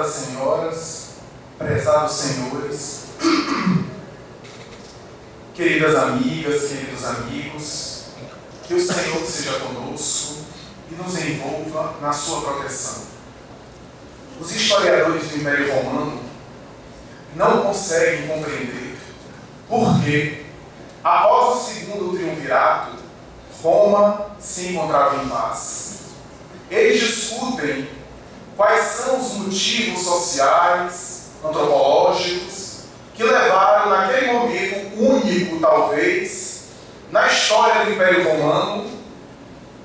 Prezadas senhoras, prezados senhores, queridas amigas, queridos amigos, que o Senhor seja conosco e nos envolva na sua proteção. Os historiadores do Império Romano não conseguem compreender por que, após o segundo triunvirato, Roma se encontrava em paz. Eles discutem quais são os motivos sociais, antropológicos, que levaram naquele momento único, talvez, na história do Império Romano,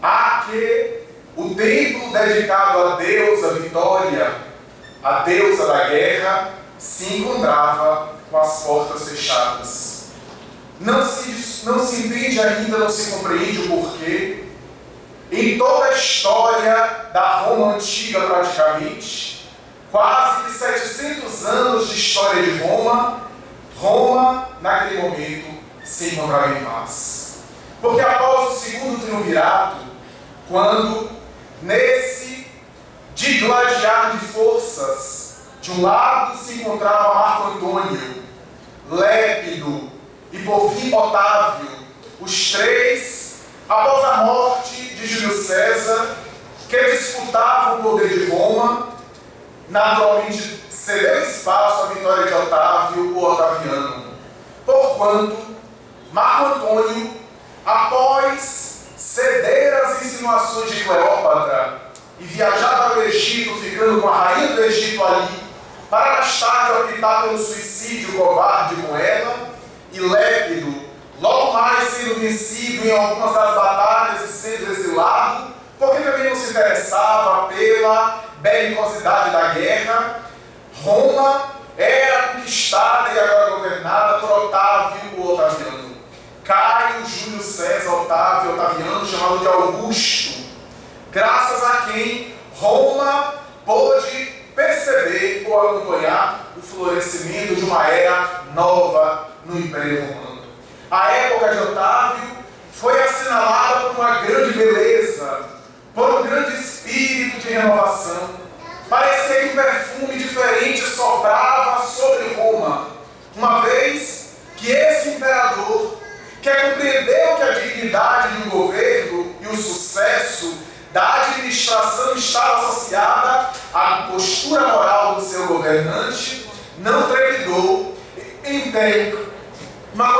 a que o templo dedicado à deusa Vitória, a deusa da guerra, se encontrava com as portas fechadas. Não se entende ainda, não se compreende o porquê. Em toda a história da Roma antiga, praticamente, quase que 700 anos de história de Roma, naquele momento, se encontrava em paz. Porque após o segundo triunvirato, quando, nesse digladiar de forças, de um lado se encontrava Marco Antônio, Lépido e por fim Otávio, os três, após a morte de Júlio César, que disputavam o poder de Roma, naturalmente cedeu espaço à vitória de Otávio, o Otaviano. Porquanto, Marco Antônio, após ceder às insinuações de Cleópatra e viajar para o Egito, ficando com a rainha do Egito ali, para mais tarde optar pelo suicídio covarde com ela, e Lépido, logo mais sendo vencido em algumas das batalhas e sendo exilado, porque também não se interessava pela belicosidade da guerra, Roma era conquistada e agora governada por Otávio o Otaviano. Caio Júlio César Otávio Otaviano, chamado de Augusto, graças a quem Roma pôde perceber ou acompanhar o florescimento de uma era nova no Império Romano. A época de Otávio foi assinalada por uma grande beleza, por um grande espírito de renovação. Parecia que um perfume diferente soprava sobre Roma, uma vez que esse imperador, que compreendeu que a dignidade de um governo e o sucesso da administração estava associada à postura moral do seu governante, não trepidou em ter uma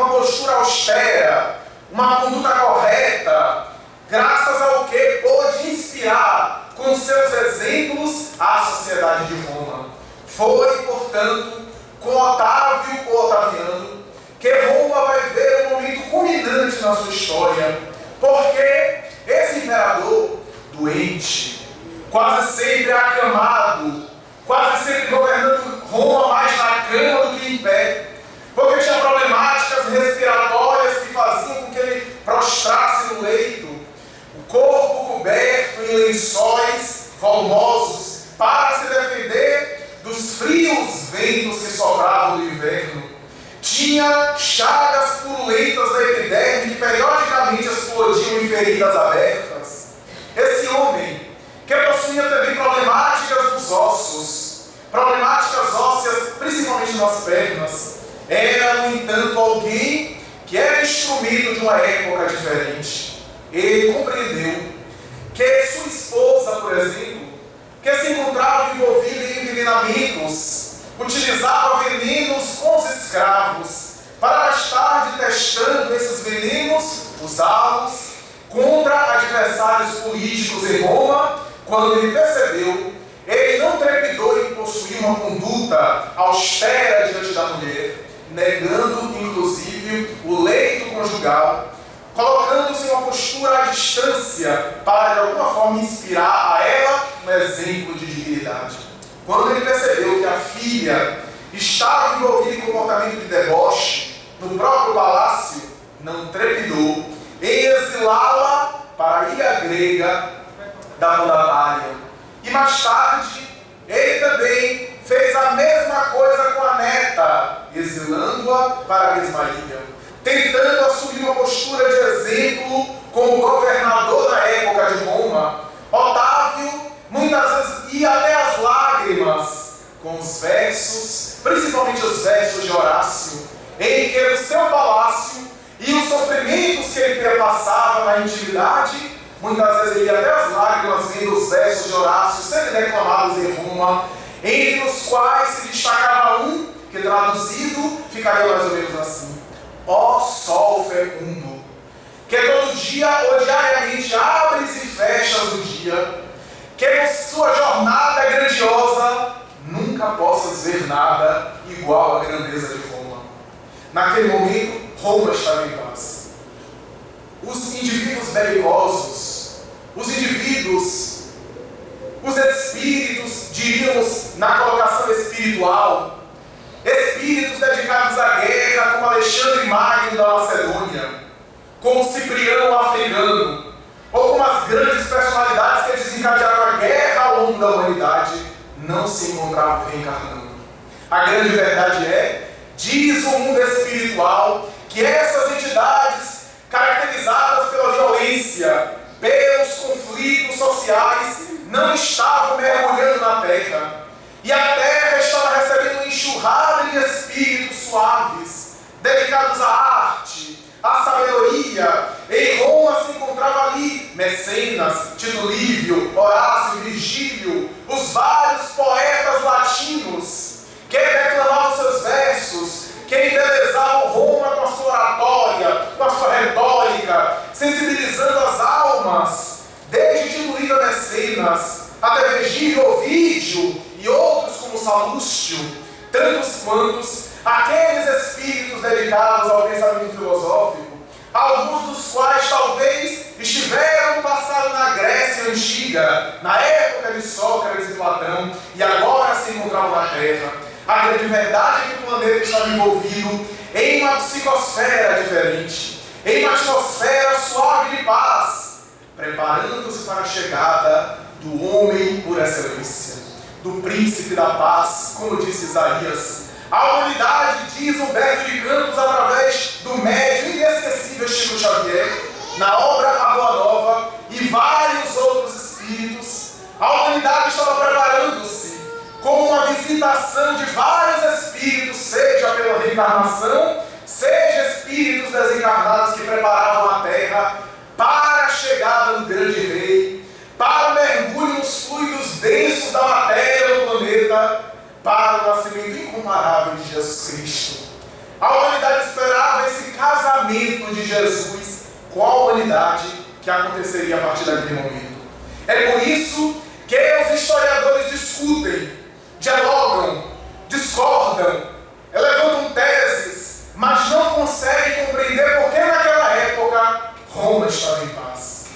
postura austera, uma conduta correta, graças ao que pôde inspirar com seus exemplos a sociedade de Roma. Foi, portanto, com Otávio o Otaviano que Roma vai ver um momento culminante na sua história, porque esse imperador doente, quase sempre acamado, quase sempre governando Roma mais na cama do que em pé, porque tinha problemáticas respiratórias que faziam com que ele prostrasse no leito, o corpo coberto em lençóis volumosos para se defender dos frios ventos que sopravam do inverno. Tinha chagas purulentas da epiderme que periodicamente explodiam em feridas abertas. Esse homem, que possuía também problemáticas nos ossos, problemáticas ósseas, principalmente nas pernas, era, no entanto, alguém que era instrumento de uma época diferente. Ele compreendeu que sua esposa, por exemplo, que se encontrava envolvida em envenenamentos, utilizava venenos com os escravos, para mais tarde, testando esses venenos, usá-los contra adversários políticos em Roma. Quando ele percebeu, ele não trepidou em possuir uma conduta austera diante da mulher, negando, inclusive, o leito conjugal, colocando-se em uma postura à distância para, de alguma forma, inspirar a ela um exemplo de dignidade. Quando ele percebeu que a filha estava envolvida em comportamento de deboche no próprio palácio, não trepidou em exilá-la para a ilha grega da mandatária. E mais tarde, ele também fez a mesma coisa com a neta, exilando-a para a mesma ilha, tentando assumir uma postura de exemplo como governador da época de Roma. Otávio muitas vezes ia até as lágrimas na intimidade, muitas vezes ele ia até as lágrimas vendo os versos de Horácio, sempre declamados em Roma, entre os quais se destacava um, que traduzido ficaria mais ou menos assim: ó sol fecundo, que todo dia ou diariamente abres e fechas o dia, que em sua jornada grandiosa nunca possas ver nada igual à grandeza de Roma. Naquele momento, Roma estava em paz. Os indivíduos belicosos, os espíritos, diríamos na colocação espiritual, espíritos dedicados à guerra, como Alexandre Magno da Macedônia, como Cipriano africano, ou como as grandes personalidades que desencadearam a guerra ao longo da humanidade, não se encontravam reencarnando. A grande verdade diz o mundo espiritual, que essas entidades caracterizadas pela violência, pelos conflitos sociais, não estavam mergulhando na Terra. E a Terra estava recebendo uma enxurrada de espíritos suaves, dedicados à arte, à sabedoria. Em Roma se encontrava ali Mecenas, Tito Livio, Horácio, Virgílio, os vários poetas latinos que declamavam seus versos, que embelezavam Roma com a sua oratória, com a sua retórica, sensibilizando as almas, desde Tito Livio a Mecenas, até Virgílio, Ovídio e outros como Salústio, tantos quantos aqueles espíritos dedicados ao pensamento filosófico, alguns dos quais talvez estiveram no passado na Grécia Antiga, na época de Sócrates e Platão, e agora se encontravam na Terra. A grande verdade é que o planeta estava envolvido em uma psicosfera diferente, em uma atmosfera suave de paz, preparando-se para a chegada do homem por excelência, do príncipe da paz, como disse Isaías. A humanidade, diz Humberto de Campos, através do médium inesquecível Chico Xavier, na obra A Boa Nova, e vários outros espíritos, a humanidade estava preparando-se com uma visitação de vários espíritos, seja pela reencarnação, seja espíritos desencarnados que preparavam a Terra para a chegada do grande rei, para o mergulho nos fluidos densos da matéria do planeta, para o nascimento incomparável de Jesus Cristo. A humanidade esperava esse casamento de Jesus com a humanidade que aconteceria a partir daquele momento. É por isso que os historiadores discutem, dialogam, discordam, levantam teses, mas não conseguem compreender por que naquela época Roma estava em paz.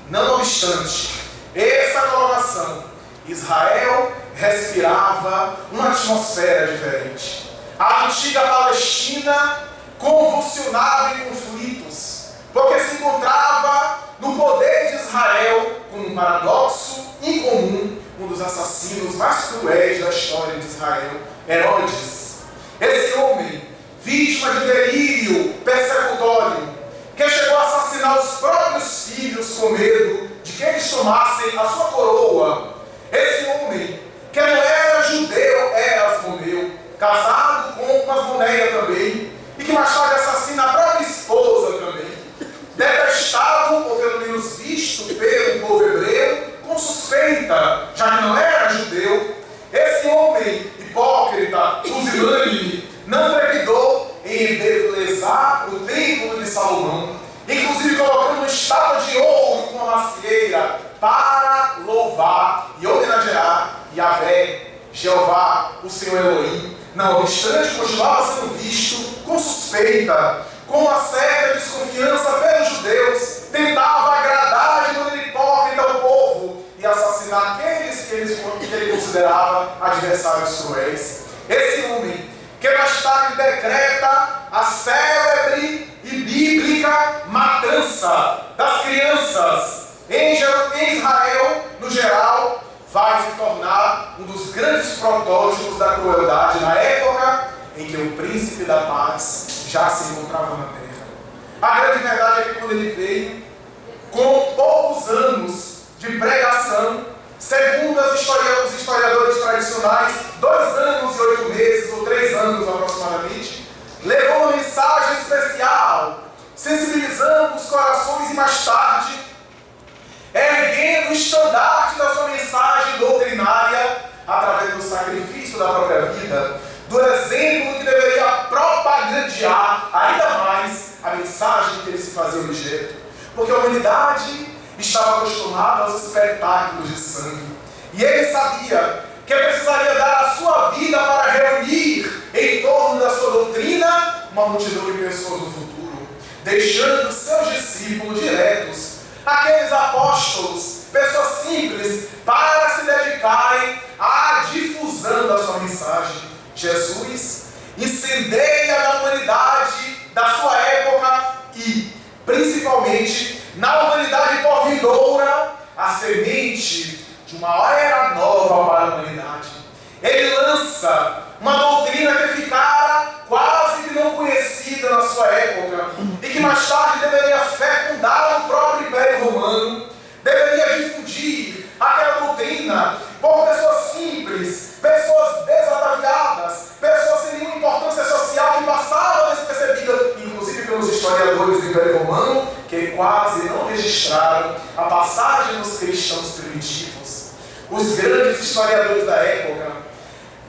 Não obstante essa colocação, Israel respirava uma atmosfera diferente. A antiga Palestina convulsionava em conflitos, porque se encontrava no poder de Israel, com um paradoxo incomum, um dos assassinos mais cruéis da história de Israel, Herodes. Esse homem, vítima de delírio persecutório, que chegou a assassinar os próprios filhos com medo de que eles tomassem a sua coroa. Esse homem, que não era judeu, era asmoneu, casado com Asmoneia também, e que mais tarde assassina a própria esposa também, detestado, ou pelo menos visto pelo povo hebreu, com suspeita, já que não era judeu. Esse homem hipócrita, pusilânime, não trepidou em embelezar o templo de Salomão, inclusive colocando uma estátua de ouro com uma macieira para louvar e homenagear Yahvé, Jeová, o Senhor Elohim. Não obstante, continuava sendo visto com suspeita, com uma certa desconfiança pelos judeus, tentava agradar de maneira hipócrita ao povo e assassinar aqueles que ele considerava adversários cruéis. Esse homem, que mais tarde decreta a célebre e bíblica matança das crianças em Israel, no geral, vai se tornar um dos grandes protótipos da crueldade na época em que o príncipe da paz já se encontrava na terra. A grande verdade é que quando ele veio, com poucos anos de pregação, segundo os historiadores tradicionais, 2 anos e 8 meses, ou 3 anos aproximadamente, levou uma mensagem especial, sensibilizando os corações e mais tarde, erguendo o estandarte da sua mensagem doutrinária através do sacrifício da própria vida, do exemplo que deveria propagandear ainda mais a mensagem que ele se fazia objeto. Porque a humanidade estava acostumada aos espetáculos de sangue. E ele sabia que precisaria dar a sua vida para reunir em torno da sua doutrina uma multidão de pessoas no futuro, deixando seus discípulos diretos, aqueles apóstolos, pessoas simples, para se dedicarem à difusão da sua mensagem. Jesus incendeia na humanidade da sua época e, principalmente, na humanidade por vindoura, a semente de uma era nova para a humanidade. Ele lança uma doutrina que ficara quase que não conhecida na sua época e que mais tarde deveria fecundar o próprio Império Romano, deveria difundir aquela doutrina por pessoas simples, pessoas desataviadas, pessoas sem nenhuma importância social que passavam despercebida, inclusive pelos historiadores do Império Romano, que quase não registraram a passagem dos cristãos primitivos. Os grandes historiadores da época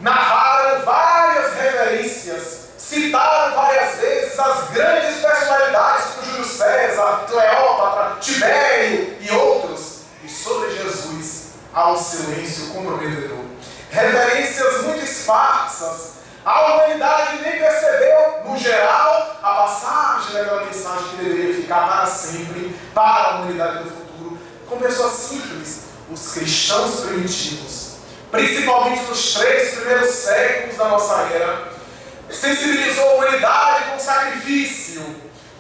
narraram várias referências, citaram várias vezes as grandes personalidades como Júlio César, Cleópatra, Tibério e outros, e sobre Jesus há um silêncio comprometedor. Referências muito esparsas. A humanidade nem percebeu, no geral, a passagem daquela mensagem que deveria ficar para sempre para a humanidade do futuro, com pessoas simples, os cristãos primitivos, principalmente nos 3 primeiros séculos da nossa era, sensibilizou a humanidade com o sacrifício,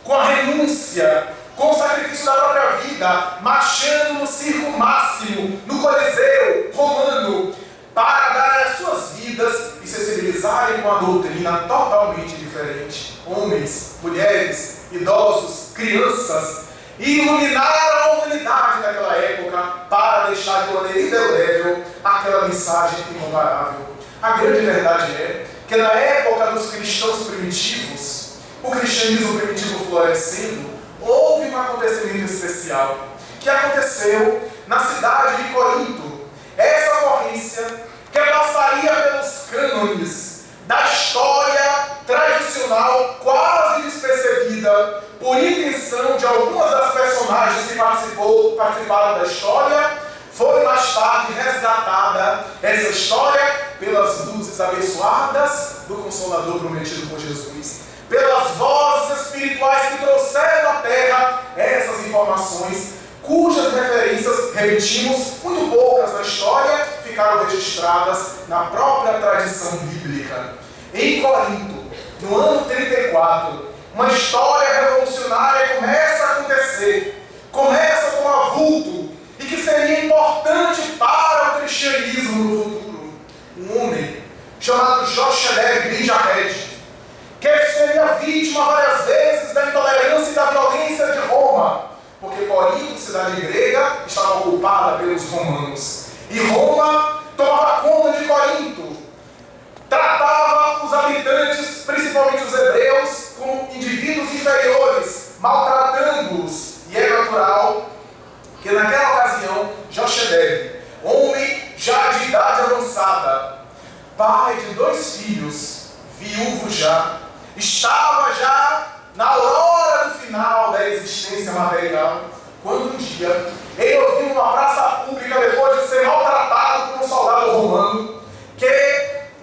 com a renúncia, com o sacrifício da própria vida, marchando no circo máximo, no Coliseu romano, para dar as suas vidas e sensibilizarem com a doutrina totalmente diferente. Homens, mulheres, idosos, crianças, iluminaram a humanidade daquela época para deixar de maneira indelével aquela mensagem incomparável. A grande verdade é que na época dos cristãos primitivos, o cristianismo primitivo florescendo, houve um acontecimento especial que aconteceu na cidade de Corinto. Essa ocorrência que passaria pelos cânones da história tradicional, quase despercebida por intenção de algumas das personagens que participaram da história, foi mais tarde resgatada essa história pelas luzes abençoadas do Consolador prometido por Jesus, pelas vozes espirituais que trouxeram à terra essas informações, cujas referências, repetimos, muito poucas na história, ficaram registradas na própria tradição bíblica. Em Corinto, no ano 34, uma história revolucionária começa a acontecer, começa com um avulto, e que seria importante para o cristianismo no futuro. Um homem chamado Joshedeb Ben Jared, que seria vítima várias vezes da intolerância e da violência de Roma, porque Corinto, cidade grega, estava ocupada pelos romanos. E Roma tomava conta de Corinto, tratava os habitantes, principalmente os hebreus, como indivíduos inferiores, maltratando-os. E é natural que naquela ocasião, Joshedeb, homem já de idade avançada, pai de 2 filhos, viúvo já, estava já na aurora do final da existência material, quando um dia ele ouviu numa praça pública, depois de ser maltratado por um soldado romano, que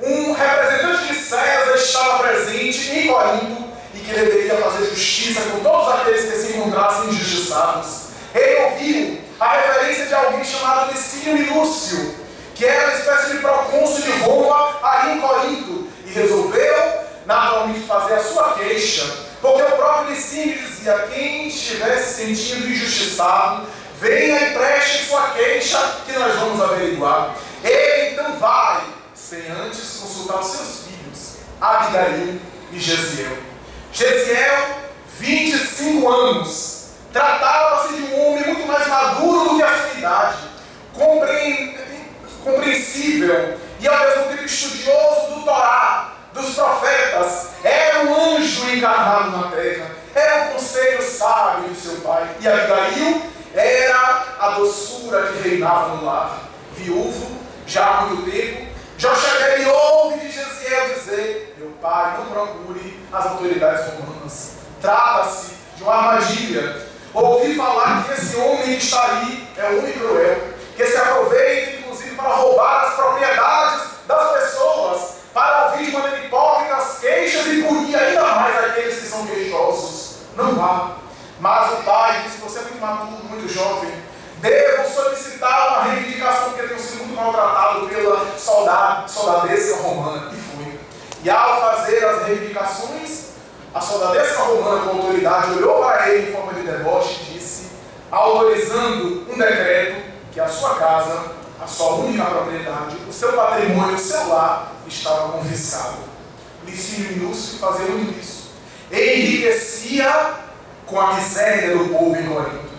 um representante de César estava presente em Corinto e que deveria fazer justiça com todos aqueles que se encontrassem injustiçados. Ele ouviu a referência de alguém chamado Licínio Minúcio, que era uma espécie de procônsul de Roma ali em Corinto, e resolveu naturalmente fazer a sua queixa, porque o próprio Licínio dizia: quem estiver se sentindo injustiçado, venha e preste sua queixa que nós vamos averiguar. Ele então vai, sem antes consultar os seus filhos, Abigail e Gesiel. Gesiel, 25 anos, tratava-se de um homem muito mais maduro do que a sua idade, compreensível e ao mesmo tempo estudioso do Torá, dos profetas, era um anjo encarnado na terra, era o conselho sábio de seu pai. e Abigail era a doçura que reinava no lar. Viúvo, já há muito tempo, Jochebed ouve de Jesiel dizer: meu pai, não procure as autoridades romanas. Trata-se de uma armadilha. Ouvi falar que esse homem que está aí é um homem cruel, que se aproveita inclusive para roubar as propriedades das pessoas, para ouvir de maneira hipócrita as queixas e punir ainda mais aqueles que são queixosos. Não vá. Mas o pai disse: você é muito maturo, muito jovem, devo solicitar uma reivindicação porque tenho sido muito maltratado pela soldadesca romana. E fui. E ao fazer as reivindicações, a soldadesca romana com autoridade olhou para ele em forma de deboche e disse, autorizando um decreto, que a sua casa, a sua única propriedade, o seu patrimônio, o seu lar, estava confiscado. Licínio Minúcio fazia muito isso. Enriquecia com a miséria do povo em Corinto.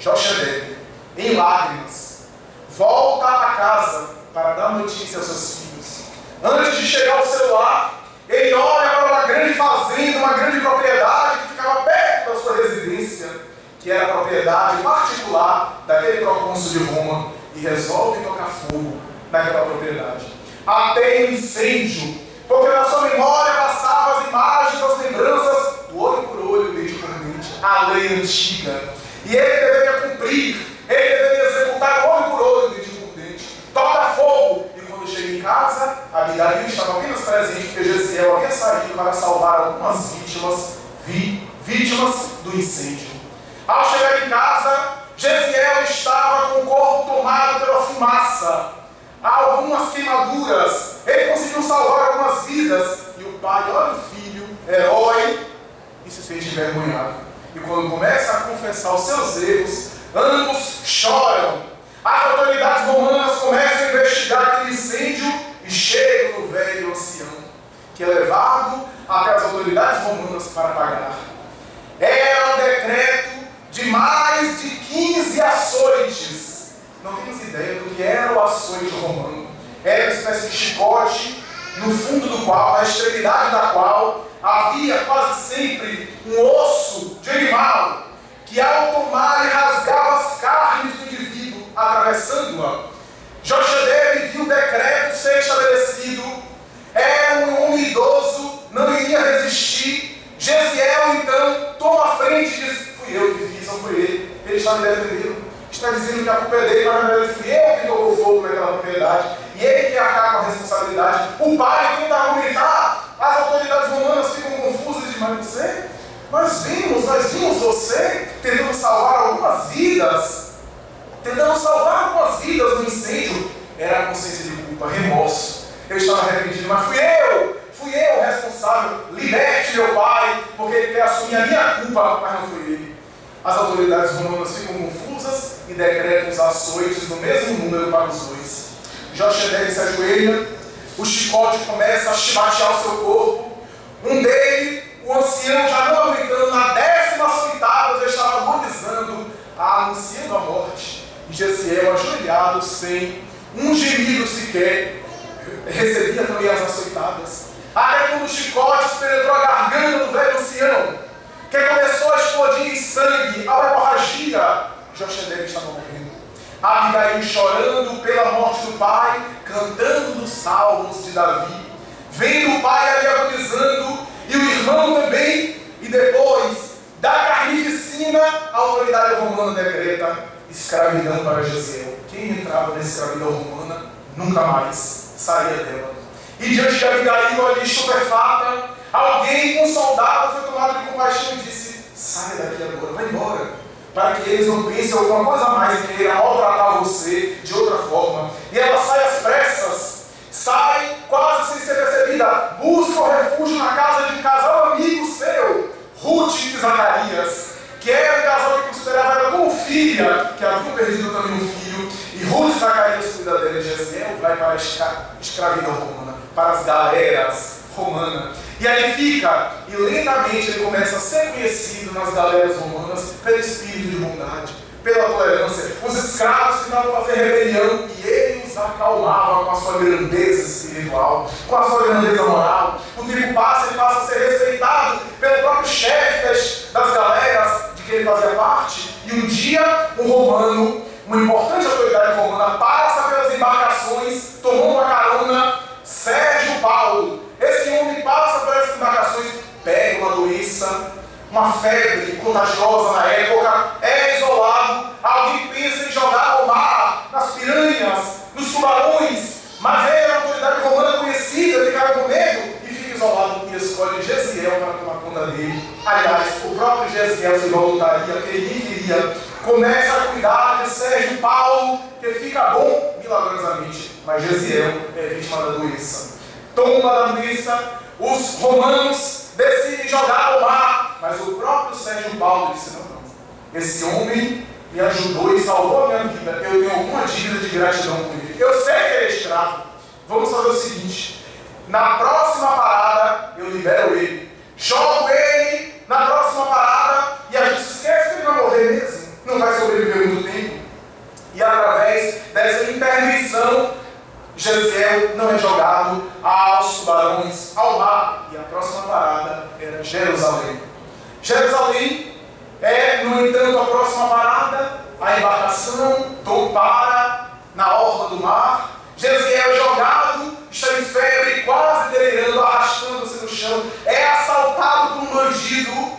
Jochebed, em lágrimas, volta a casa para dar notícia aos seus filhos. Antes de chegar ao seu lar, ele olha para uma grande fazenda, uma grande propriedade que ficava perto da sua residência, que era a propriedade particular daquele procônsul de Roma, e resolve tocar fogo naquela propriedade. Até um incêndio, porque na sua memória passavam as imagens, as lembranças, do olho por olho, dente por dente, a lei antiga. E ele deveria cumprir, ele deveria executar olho por olho, dente por dente. Toca fogo. E quando chega em casa, Abigail estava apenas presente, porque Jesiel havia saído para salvar algumas vítimas do incêndio. Ao chegar em casa, Jesiel estava com o corpo tomado pela fumaça. Há algumas queimaduras. Ele conseguiu salvar algumas vidas. E o pai olha o filho, herói, e se sente envergonhado. E quando começa a confessar os seus erros, ambos choram. As autoridades romanas começam a investigar aquele incêndio e chegam no velho ancião, que é levado até as autoridades romanas para pagar. Era um decreto de mais de 15 açoites. Não temos ideia do que era o açoite romano. Era uma espécie de chicote, no fundo do qual, na extremidade da qual, havia quase sempre um osso de animal, que ao tomar rasgava as carnes do indivíduo, atravessando-a. Jochebed viu o decreto ser estabelecido. Era um homem idoso, não iria resistir. Jesiel, então, toma a frente e diz: fui eu que fiz, não foi ele. Ele está me defendendo. Está dizendo que a culpa é dele, mas na verdade fui eu que tocou fogo naquela propriedade. E ele que arcar com a responsabilidade. O pai tenta argumentar. As autoridades romanas ficam confusas e dizem: mas você? Nós vimos você tentando salvar algumas vidas. Tentando salvar algumas vidas no incêndio. Era a consciência de culpa, remorso. Eu estava arrependido, mas fui eu o responsável. Liberte meu pai, porque ele quer assumir a minha culpa, mas não foi ele. As autoridades romanas ficam confusas e decretam os açoites no mesmo número para os dois. Jochebed se ajoelha, o chicote começa a chibatear o seu corpo. Um dele, o ancião, já não aguentando, na 10ª açoitada, já estava agonizando, anunciando a morte. E Jesiel, ajoelhado, sem um gemido sequer, recebia também as açoitadas. Até quando o chicote penetrou a garganta do velho ancião, que começou a explodir em sangue, a hemorragia, Jochebed estava morrendo. Abigail chorando pela morte do pai, cantando dos salmos de Davi, vendo o pai ali agonizando, e o irmão também, e depois da carnificina, a autoridade romana decreta escravidão para Jesiel. Quem entrava na escravidão romana nunca mais saía dela. E diante de Abigail ali estupefata, um soldado foi tomado de compaixão e disse: saia daqui agora, vai embora, para que eles não pensem alguma coisa a mais e queiram maltratar você de outra forma. E ela sai às pressas, sai quase sem ser percebida, busca o refúgio na casa de um casal amigo seu, Ruth e Zacarias, que era um casal que considerava ela como filha, que haviam perdido também um filho. E Ruth e Zacarias cuida dela. Jesiel vai para a escravidão romana, para as galeras romanas. E aí fica, e lentamente ele começa a ser conhecido nas galeras romanas pelo espírito de bondade, pela tolerância. Os escravos tentavam fazer rebelião e ele os acalmava com a sua grandeza espiritual, com a sua grandeza moral. O tempo passa, ele passa a ser respeitado pelo próprio chefe das galeras de que ele fazia parte. E um dia, um romano, uma importante autoridade romana, passa pelas embarcações, tomando uma carona, Sérgio Paulo. Esse homem passa por essas embarcações, pega uma doença, uma febre contagiosa na época, é isolado. Alguém pensa em jogar ao mar, nas piranhas, nos tubarões, mas ele, a autoridade romana conhecida, ficava com medo e fica isolado e escolhe Gesiel para tomar conta dele. Aliás, o próprio Gesiel se voluntaria, porque ele queria, começa a cuidar de Sérgio Paulo, que fica bom milagrosamente, mas Gesiel é vítima da doença. Toma da doença, os romanos decidem jogar ao mar, mas o próprio Sérgio Paulo disse: não, esse homem me ajudou e salvou a minha vida, eu tenho alguma dívida de gratidão com ele. Eu sei que ele é escravo. Vamos fazer o seguinte: na próxima parada eu libero ele, jogo ele na próxima parada e a gente esquece que ele vai morrer mesmo, não vai sobreviver muito tempo. E através dessa intervenção, Gesiel não é jogado aos tubarões, ao mar, e a próxima parada era Jerusalém. Jerusalém é, no entanto, a próxima parada, a embarcação para na orla do mar. Gesiel é jogado, está em febre, quase delirando, arrastando-se no chão, é assaltado por um bandido,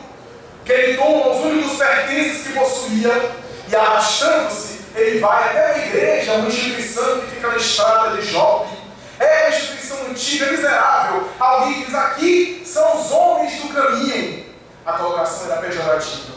que ele toma os únicos pertences que possuía, e arrastando-se, ele vai até a igreja, uma instituição que fica na estrada de Jope. É uma instituição antiga, miserável. Alguém diz: aqui são os homens do caminho. A colocação era pejorativa.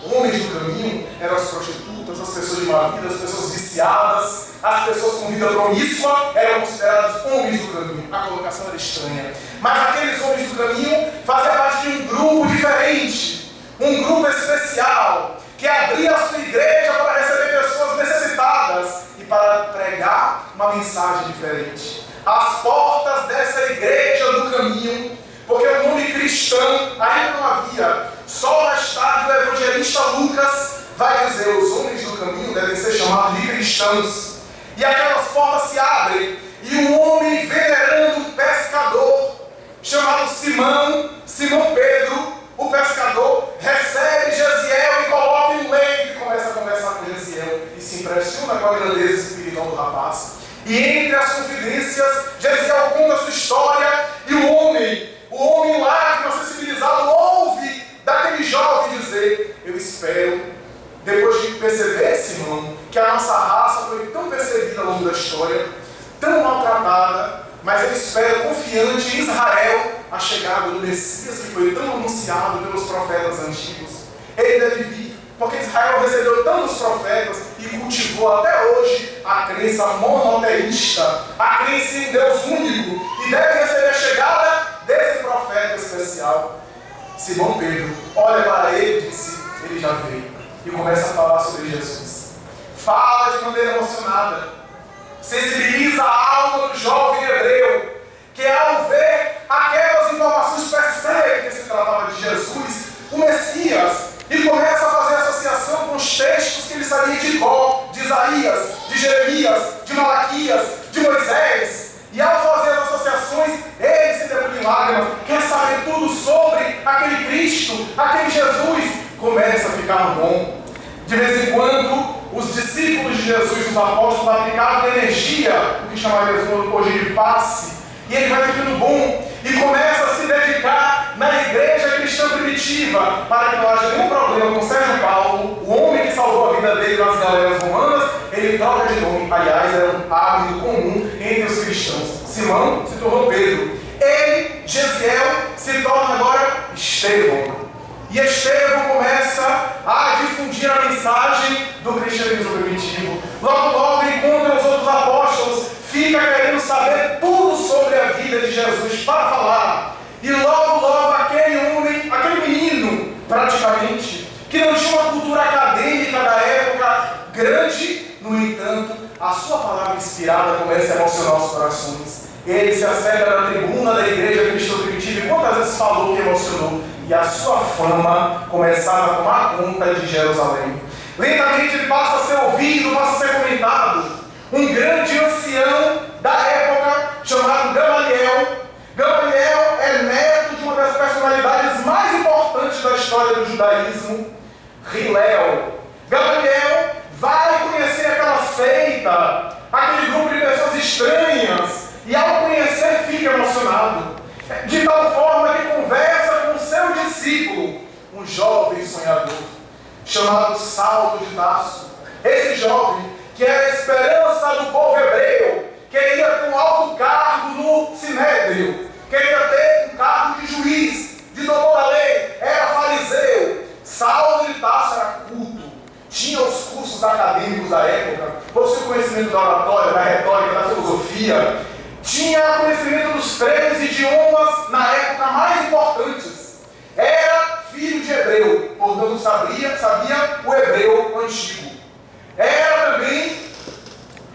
Homens do caminho eram as prostitutas, as pessoas de má vida, as pessoas viciadas, as pessoas com vida promíscua eram consideradas homens do caminho. A colocação era estranha. Mas aqueles homens do caminho faziam parte de um grupo diferente, um grupo especial, que abria a sua igreja para receber pessoas necessitadas e para pregar uma mensagem diferente. As portas dessa igreja do caminho, porque o nome cristão ainda não havia, só mais tarde o evangelista Lucas vai dizer: os homens do caminho devem ser chamados de cristãos. E aquelas portas se abrem e um homem venerando um pescador chamado Simão Pedro, o pescador, recebe Gesiel e coloca em um leito e começa a conversar com Gesiel e se impressiona com a grandeza espiritual do rapaz. E entre as confidências, Gesiel conta a sua história e o homem lágrima, sensibilizado, ouve daquele jovem dizer: eu espero, depois de perceber, Simão, que a nossa raça foi tão perseguida ao longo da história, tão maltratada, mas ele espera confiante em Israel a chegada do Messias que foi tão anunciado pelos profetas antigos. Ele deve vir, porque Israel recebeu tantos profetas e cultivou até hoje a crença monoteísta, a crença em Deus único, e deve receber a chegada desse profeta especial. Simão Pedro olha para ele e disse: ele já veio, e começa a falar sobre Jesus. Fala de maneira emocionada, sensibiliza a alma do jovem hebreu, que ao ver aquelas informações percebe que se tratava de Jesus, o Messias, e começa a fazer associação com os textos que ele sabia de cor, de Isaías, de Jeremias, de Malaquias, de Moisés. E ao fazer as associações, ele se debruça em lágrimas, quer saber tudo sobre aquele Cristo, aquele Jesus. Começa a ficar bom. De vez em quando, os discípulos de Jesus, os apóstolos, aplicavam energia, o que chamaríamos hoje de passe, e ele vai ficando bom e começa a se dedicar na igreja cristã primitiva, para que não haja nenhum problema com Sérgio Paulo, o homem que salvou a vida dele nas galeras romanas. Ele troca de nome, aliás, era um hábito comum entre os cristãos. Simão se tornou Pedro. Ele, Gesiel, se torna agora Estevão. E Estevão começa a difundir a mensagem do cristianismo primitivo. Logo encontra os outros apóstolos, fica querendo saber tudo sobre a vida de Jesus para falar. E logo aquele homem, aquele menino, praticamente, que não tinha uma cultura acadêmica da época grande, no entanto, a sua palavra inspirada começa a emocionar os corações. Ele se acerca na tribuna da igreja cristã primitiva e quantas vezes falou que emocionou. E a sua fama começava a tomar conta de Jerusalém. Lentamente ele passa a ser ouvido, passa a ser comentado. Um grande ancião da época, chamado Gamaliel. Gamaliel é neto de uma das personalidades mais importantes da história do judaísmo, Hillel. Gamaliel vai conhecer aquela seita, aquele grupo de pessoas estranhas, e ao conhecer fica emocionado, de tal forma que conversa com o seu discípulo, um jovem sonhador, chamado Saulo de Tarso. Esse jovem, que era a esperança do povo hebreu, queria ter um alto cargo no Sinédrio, queria ter um cargo de juiz, de doutor da lei, era fariseu. Saulo de Tarso era culto, tinha os cursos acadêmicos da época, possuía conhecimento da oratória, da retórica, da filosofia, tinha conhecimento dos 3 idiomas na época mais importantes. Era filho de hebreu, portanto sabia o hebreu antigo. Era também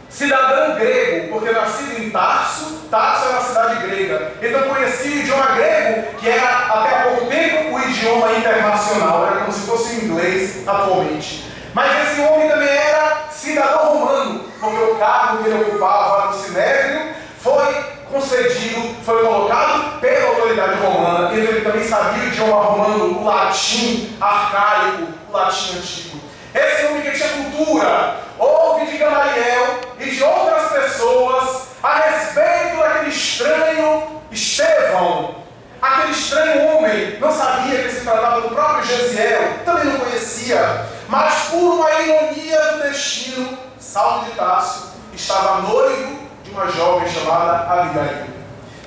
cidadão grego, porque nascido em Tarso, Tarso era uma cidade grega. Então conhecia o idioma grego, que era até há pouco tempo o idioma internacional, era como se fosse o inglês atualmente. Mas esse homem também era cidadão romano, porque o cargo que ele ocupava no Sinédrio foi concedido, foi colocado pela autoridade romana. Então ele também sabia o idioma romano, o latim arcaico, o latim antigo. Esse homem que tinha cultura, ouve de Gamaliel e de outras pessoas a respeito daquele estranho Estevão. Aquele estranho homem não sabia que se tratava do próprio Gesiel, também não conhecia, mas por uma ironia do destino, Saulo de Tarso estava noivo de uma jovem chamada Abigail,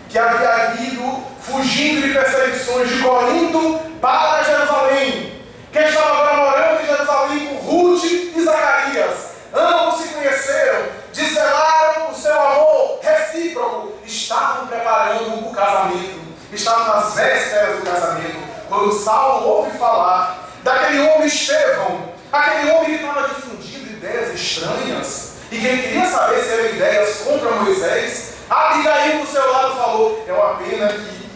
que havia ido fugindo de perseguições de Corinto para Jerusalém, que estava agora morando em Jerusalém com Ruth e Zacarias. Ambos se conheceram, desvelaram o seu amor recíproco, estavam preparando o casamento, estavam nas vésperas do casamento, quando Saulo ouve falar daquele homem Estevão, aquele homem que estava difundindo ideias estranhas, e quem queria saber se eram ideias contra Moisés. Abigail do seu lado falou: é uma pena que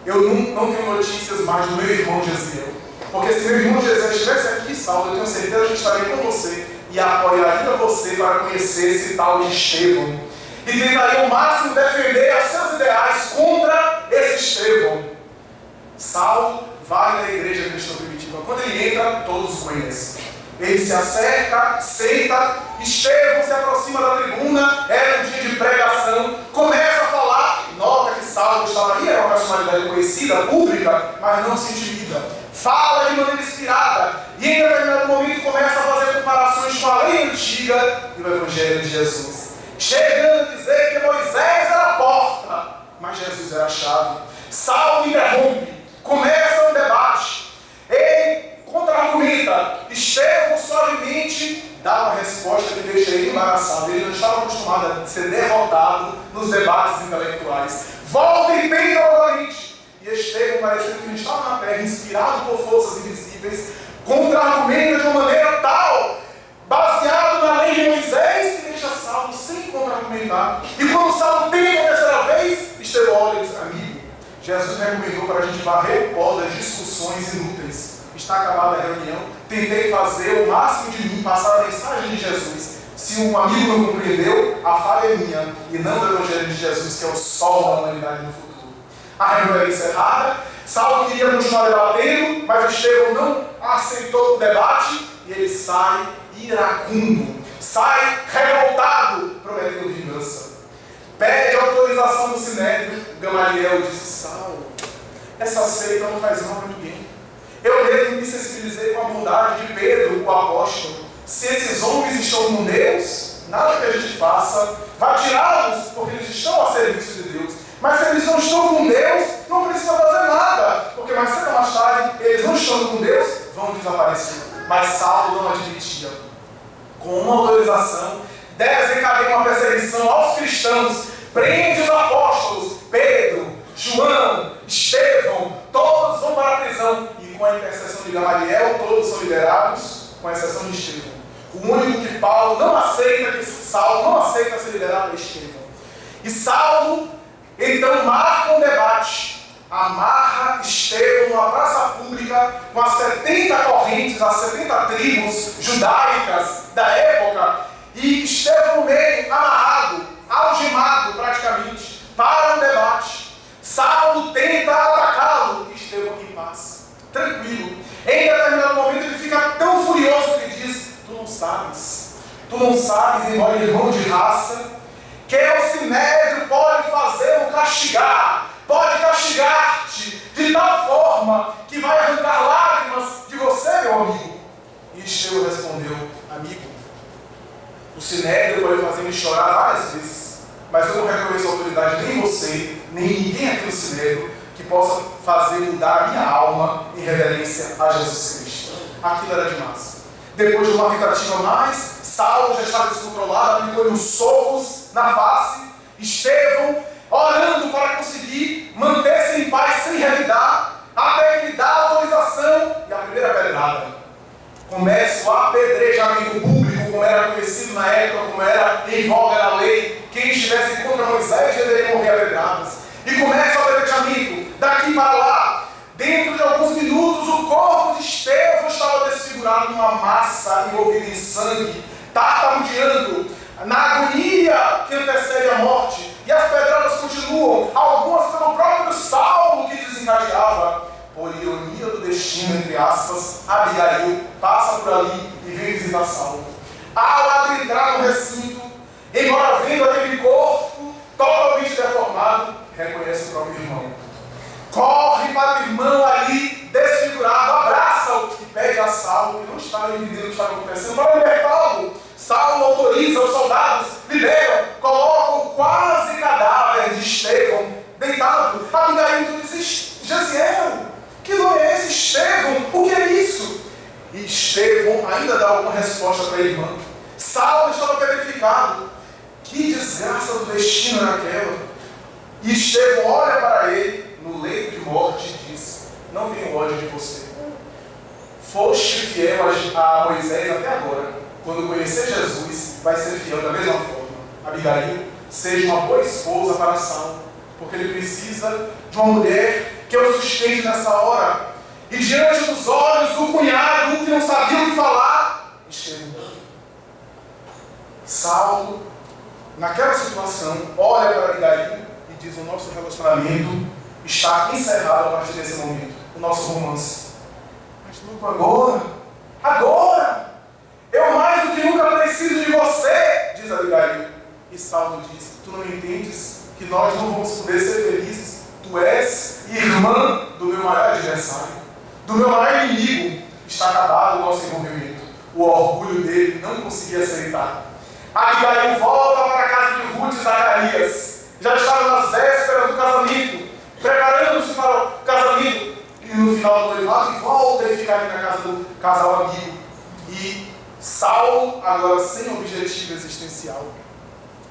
eu não tenho notícias mais do meu irmão Gesiel, porque se meu irmão Gesiel estivesse aqui, Saulo, eu tenho certeza que estaria com você e apoiaria você para conhecer esse tal de Estevão, e tentaria ao máximo defender os seus ideais contra esse Estevão. Saulo vai na igreja cristã primitiva. Quando ele entra, todos o conhecem. Ele se acerca, senta, Estevão se aproxima da tribuna, era um dia de pregação, começa a falar, nota que Saulo estava ali, era uma personalidade conhecida, pública, mas não se intimida. Fala de maneira inspirada, e em determinado momento começa a fazer comparações com a lei antiga e o Evangelho de Jesus, chegando a dizer que Moisés era a porta, mas Jesus era a chave. Saulo interrompe, começa um debate, ele contra-argumenta, Estevão suavemente dá uma resposta que deixa ele embaraçado. Ele não estava acostumado a ser derrotado nos debates intelectuais. Volta e tenta novamente. E Estevão, parecendo que não estava na terra, inspirado por forças invisíveis, contra-argumenta de uma maneira tal, baseado na lei de Moisés, que deixa Saulo sem contra-argumentar. E quando Saulo tenta a terceira vez, Estevão olha e diz: amigo, Jesus me recomendou para a gente varrer o pó das discussões inúteis. Está acabada a reunião, tentei fazer o máximo de mim, passar a mensagem de Jesus. Se um amigo não compreendeu, a falha é minha e não do Evangelho de Jesus, que é o sol da humanidade no futuro. A reunião era encerrada, Saulo queria continuar debatendo, mas Estevão não aceitou o debate e ele sai iracundo, sai revoltado, prometendo vingança. Pede autorização do Sinédrio. Gamaliel disse: Saulo, essa seita não faz mal a ninguém. Eu mesmo me sensibilizei com a bondade de Pedro, o apóstolo. Se esses homens estão com Deus, nada que a gente faça vai tirá-los, porque eles estão a serviço de Deus. Mas se eles não estão com Deus, não precisa fazer nada, porque mais cedo ou mais tarde, eles não estão com Deus, vão desaparecer. Mas Saulo não admitia. Com uma autorização, desencadeia uma perseguição aos cristãos, prende os apóstolos, Pedro, João, Estevão, todos vão para a prisão. E com a intercessão de Gamaliel, todos são liberados, com exceção de Estevão. O único que Paulo não aceita, que Saulo não aceita ser liberado é Estevão. E Saulo, então, marca um debate, amarra Estevão numa praça pública com as 70 correntes, as 70 tribos judaicas da época, e Estevão no meio, amarrado, algemado praticamente, para um debate. Saulo tenta atacá-lo e Estevão em paz, tranquilo. Em determinado momento ele fica tão furioso que diz: não sabes, embora irmão de raça, que o sinédrio pode fazê-lo castigar, pode castigar-te de tal forma que vai arrancar lágrimas de você, meu amigo. E Estevão respondeu: amigo, o sinédrio pode fazer-me chorar várias vezes, mas eu não reconheço autoridade nem você, nem ninguém aqui no sinédrio que possa fazer mudar a minha alma em reverência a Jesus Cristo. Aquilo era demais. Depois de uma tentativa mais, Saulo já estava descontrolado, aplicou-lhe uns socos na face. Estevão, orando para conseguir manter-se em paz sem revidar, até que ele dá a autorização e a primeira pedrada. Começa o apedrejamento público, como era conhecido na época, como era em voga na lei. Quem estivesse contra Moisés deveria morrer a pedradas. E começa o apedrejamento, daqui para lá. Dentro de alguns minutos, o corpo de Estevão estava desfigurado numa massa envolvida em sangue, tartamudeando, na agonia que antecede a morte. E as pedradas continuam, algumas pelo próprio Saulo que desencadeava. Por ironia do destino, entre aspas, Abigail passa por ali e vem visitar Saulo. Ao adentrar no recinto, embora vendo aquele corpo totalmente deformado, reconhece o próprio irmão. Corre para o irmão ali, desfigurado, abraça-o e pede a Saulo, que não estava entendendo o que estava acontecendo, para libertá-lo. Saulo autoriza os soldados, liberam, colocam o quase cadáver de Estevão deitado. Abigail então diz: Jesiel, que nome é esse? Estevão, o que é isso? E Estevão ainda dá alguma resposta para a irmã. Saulo estava petrificado. Que desgraça do destino era aquela? E Estevão olha para ele no leito de morte e diz: não tenho ódio de você. Foste fiel a Moisés até agora. Quando conhecer Jesus, vai ser fiel da mesma forma. Abigail, seja uma boa esposa para Saulo, porque ele precisa de uma mulher que o sustente nessa hora. E diante dos olhos do cunhado, que não sabia o que falar, Estevão. Saulo, naquela situação, olha para Abigail e diz: o nosso relacionamento está encerrado a partir desse momento, o nosso romance. Mas logo agora, eu mais do que nunca preciso de você, diz Abigail. E Saulo diz: tu não entendes que nós não vamos poder ser felizes? Tu és irmã do meu maior adversário, do meu maior inimigo. Está acabado o nosso envolvimento. O orgulho dele não conseguia aceitar. Abigail volta para a casa de Ruth e Zacarias. Já estava nas vésperas do casamento, preparando-se para o casamento. E no final do noivado, volta e fica ali na casa do casal amigo. E Saulo, agora sem objetivo existencial,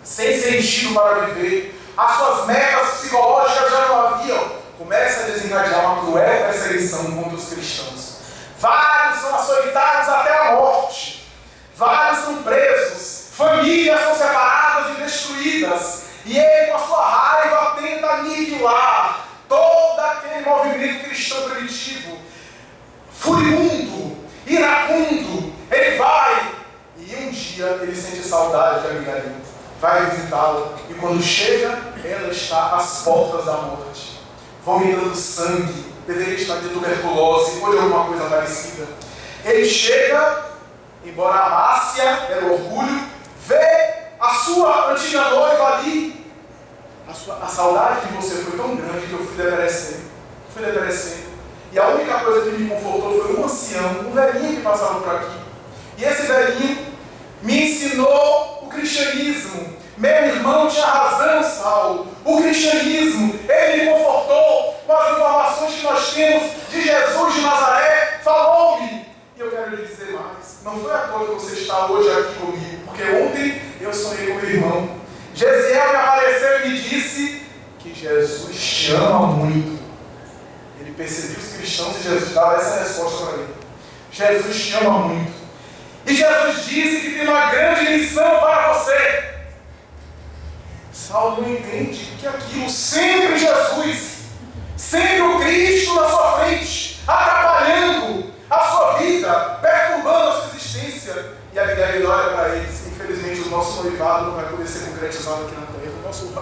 sem sentido para viver, as suas metas psicológicas já não haviam, começa a desencadear uma cruel perseguição contra os cristãos. Vários são açoitados até a morte, vários são presos, famílias são separadas e destruídas, e ele, com a sua raiva, tenta aniquilar todo aquele movimento cristão primitivo. Furibundo, iracundo, ele vai, e um dia ele sente saudade de Abigail, vai visitá-la, e quando chega, ela está às portas da morte, vomitando sangue, deveria estar de tuberculose ou de alguma coisa parecida. Ele chega, embora a Márcia era o orgulho, vê a sua antiga noiva ali. A saudade de você foi tão grande que eu fui deperecendo. E a única coisa que me confortou foi um ancião, um velhinho que passava por aqui. E esse velhinho me ensinou o cristianismo. Meu irmão tinha razão, Saulo. O cristianismo, ele me confortou com as informações que nós temos de Jesus de Nazaré. Falou-me. E eu quero lhe dizer mais. Não foi à toa que você está hoje aqui comigo, porque ontem eu sonhei com meu irmão. Jesiel me apareceu e me disse que Jesus te ama muito. Ele percebeu os cristãos e Jesus dava essa resposta para ele. Jesus te ama muito. E Jesus disse que tem uma grande missão para você. Saulo não entende que aquilo sempre Jesus, sempre o Cristo na sua frente, atrapalhando a sua vida, perturbando a sua existência. E Abigail olha para eles: infelizmente o nosso noivado não vai poder ser concretizado aqui na terra, o nosso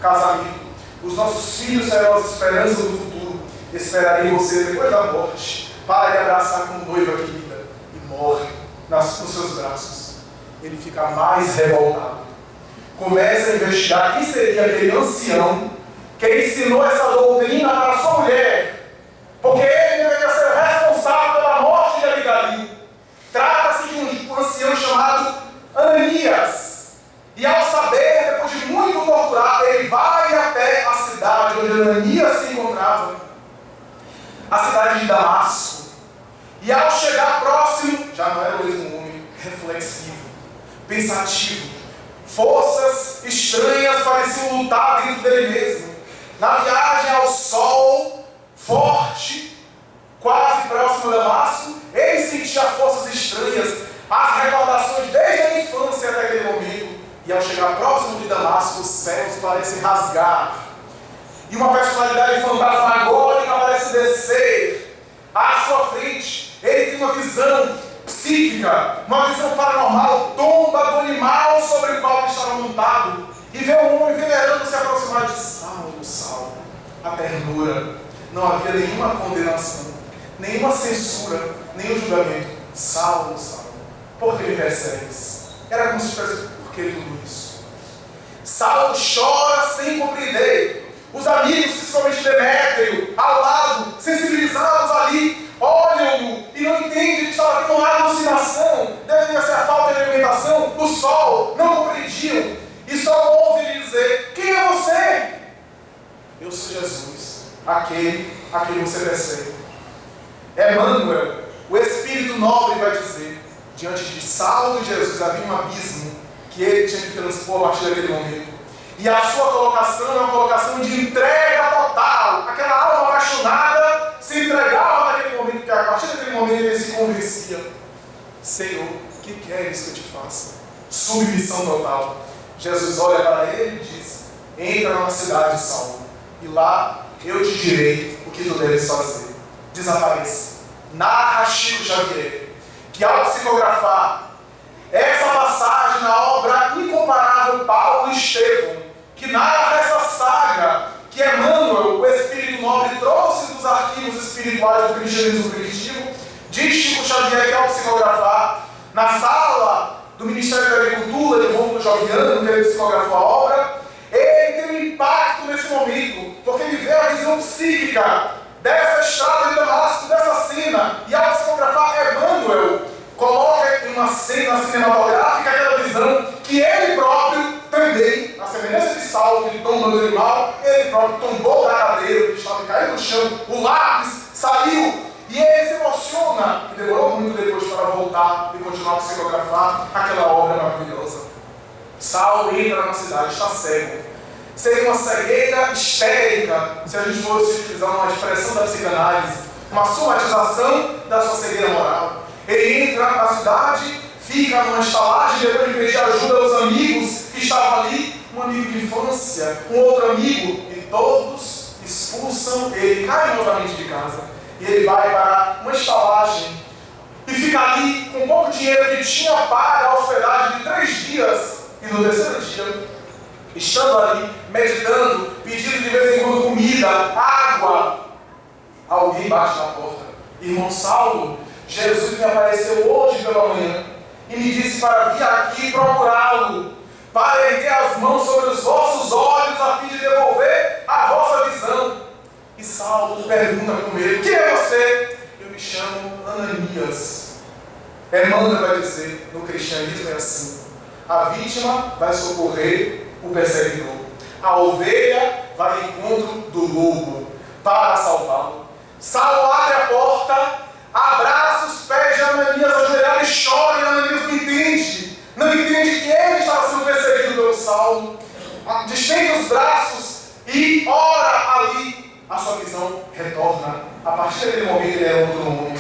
casamento, os nossos filhos serão as esperanças do futuro, esperarei você depois da morte, para lhe abraçar como noiva querida, e morre nos seus braços. ele fica mais revoltado. Começa a investigar quem seria aquele ancião que ensinou essa doutrina para sua mulher, porque ele deveria ser responsável pela morte de Abigail. Trata-se de um ancião chamado Ananias. E ao saber, depois de muito torturar, ele vai até a cidade onde Ananias se encontrava, a cidade de Damasco. E ao chegar próximo, já não era o mesmo homem, reflexivo, pensativo. Forças estranhas pareciam lutar dentro dele mesmo. Na viagem ao sol forte, quase próximo a Damasco, ele sentia forças estranhas, as recordações desde a infância até aquele momento. E ao chegar próximo de Damasco, os céus parecem rasgar. E uma personalidade fantasmagórica parece descer à sua frente. Ele tem uma visão psíquica, uma visão paranormal, tomba do animal sobre o qual ele estava montado. E vê um homem venerando se aproximar de Saulo, Saulo. A ternura. Não havia nenhuma condenação, nenhuma censura, nenhum julgamento. Saulo, Saulo, por que me persegues? Era como se tivesse, por que tudo isso? Saulo chora sem compreender. Os amigos, principalmente Demétrio, ao lado, sensibilizados ali, olham-no e não entendem que estava tendo uma alucinação. Deveria ser a falta de alimentação, do sol, não compreendiam. E só ouvem ele dizer: quem é você? Eu sou Jesus, aquele a quem você persegue. Emmanuel, o Espírito Nobre, vai dizer: diante de Saulo e Jesus havia um abismo que ele tinha que transpor a partir daquele momento. E a sua colocação é uma colocação de entrega total. Aquela alma apaixonada se entregava naquele momento, porque a partir daquele momento ele se convencia: Senhor, o que queres que eu te faça? Submissão total. Jesus olha para ele e diz: entra na cidade de Saulo, e lá eu te direi o que tu deves fazer. Desapareça. Narra Chico Xavier que, ao psicografar essa passagem na obra incomparável Paulo e Estevão, que narra essa saga que Emmanuel, o Espírito Nobre, trouxe dos arquivos espirituais do cristianismo primitivo, diz Chico Xavier que, ao psicografar na sala do Ministério da Agricultura de Rômulo Joviano, que ele psicografou a obra, ele tem um impacto nesse momento, porque ele vê a visão psíquica dessa estrada de Damasco, dessa cena, e ao psicografar Emmanuel, coloca em uma cena cinematográfica aquela visão que ele próprio também, a semelhança de Saulo, que tomba do animal, ele próprio tombou da cadeira, que estava caído no chão, o lápis saiu, e ele se emociona, e demorou muito depois para voltar e continuar a psicografar aquela obra maravilhosa. Saulo entra na cidade, está cego. Seria uma cegueira histérica, se a gente fosse utilizar uma expressão da psicanálise, uma somatização da sua cegueira moral. Ele entra na cidade, fica numa estalagem, depois de pedir ajuda aos amigos que estavam ali, um amigo de infância, um outro amigo, e todos expulsam ele, cai novamente de casa. E ele vai para uma estalagem e fica ali com pouco dinheiro que tinha para a hospedagem de 3 dias. E no terceiro dia, estando ali, meditando, pedindo de vez em quando comida, água, alguém bate na porta. Irmão Saulo, Jesus me apareceu hoje pela manhã e me disse para vir aqui procurá-lo, para erguer as mãos sobre os vossos olhos a fim de devolver a vossa visão. E Saulo pergunta com medo: quem é você? Eu me chamo Ananias. Emmanuel vai dizer: no cristianismo é assim, a vítima vai socorrer o perseguidor, a ovelha vai ao encontro do lobo para salvá-lo. Saulo abre a porta, abraça os pés de Ananias ajoelhado e chora, e Ananias não entende que ele estava sendo perseguido pelo Saulo, estende os braços e ora ali. A sua visão retorna. A partir daquele momento ele é outro homem.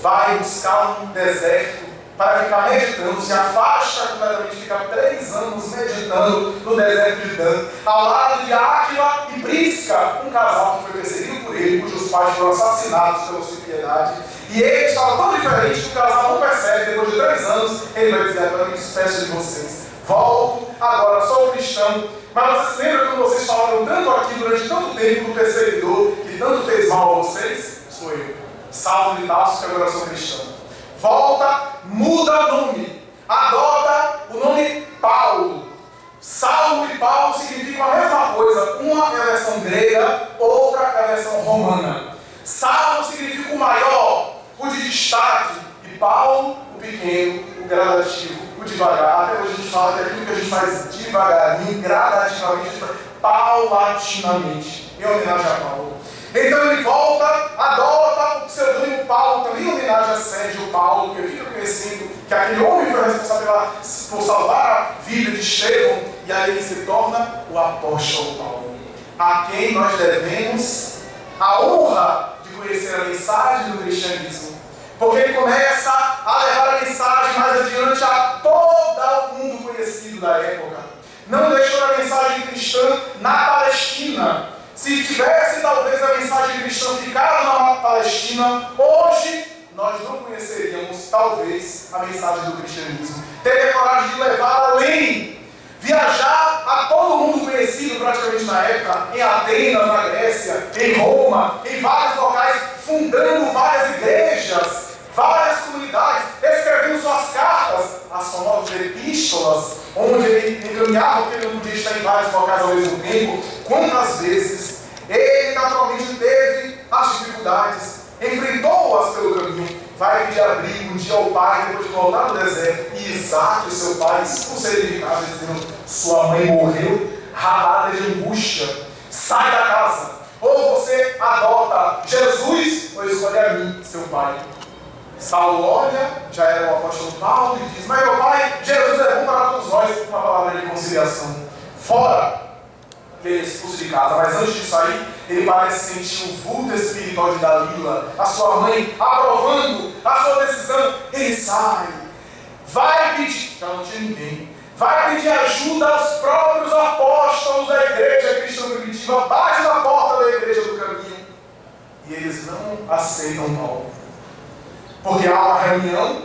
Vai buscar um deserto para ficar meditando, se afasta completamente, fica 3 anos meditando no deserto de Dan, ao lado de Áquila e Prisca, um casal que foi perseguido por ele, cujos pais foram assassinados pela sua impiedade. E ele estava tão diferente que o casal não percebe. Depois de 3 anos, ele vai dizer: agora me despeço de vocês, volto, agora sou cristão. Mas vocês lembram quando vocês falaram tanto aqui durante tanto tempo do perseguidor que tanto fez mal a vocês? Sou eu, Saulo de Tarso, que agora sou cristão. Volta, muda nome. adota o nome Paulo. Saulo e Paulo significam a mesma coisa. Uma é a versão grega, outra é a versão romana. Saulo significa o maior, o de destaque, e Paulo, o pequeno, o gradativo, o devagar. Até hoje a gente fala que aquilo que a gente faz devagarinho, gradativamente, a gente faz paulatinamente, em homenagem a Paulo. Então ele volta, adota o pseudônimo Paulo, também em homenagem a Sérgio Paulo, porque fica conhecendo que aquele homem foi responsável por salvar a vida de Estevão, e aí ele se torna o apóstolo Paulo, a quem nós devemos a honra de conhecer a mensagem do cristianismo, porque ele começa a levar a mensagem mais adiante a todo o mundo conhecido da época. Não deixou a mensagem cristã na Palestina. Se tivesse talvez a mensagem cristã ficado na Palestina, hoje nós não conheceríamos talvez a mensagem do cristianismo. Teria coragem de levar além, viajar a todo mundo conhecido praticamente na época, em Atenas, na Grécia, em Roma, em vários locais, fundando várias igrejas, várias comunidades, escrevendo suas cartas, as famosas epístolas, onde ele encaminhava, porque ele não podia estar em vários locais ao mesmo tempo. Quantas vezes ele naturalmente teve as dificuldades, enfrentou-as pelo caminho, vai pedir abrigo um dia ao pai, depois de voltar do deserto, e Isaac, seu pai, expulsou de casa, dizendo: sua mãe morreu, ralada de angústia, sai da casa, ou você adota Jesus, ou escolhe a mim, seu pai. Saulo olha, já era o apóstolo Paulo, e diz: mas meu pai, Jesus é bom para todos nós, uma palavra de conciliação. Fora! Ele é expulso de casa, mas antes de sair, ele parece sentir o vulto espiritual de Dalila, a sua mãe, aprovando a sua decisão. Ele sai, vai pedir, já não tinha ninguém, vai pedir ajuda aos próprios apóstolos da igreja cristã primitiva, bate na porta da igreja do caminho, e eles não aceitam Paulo, porque há uma reunião,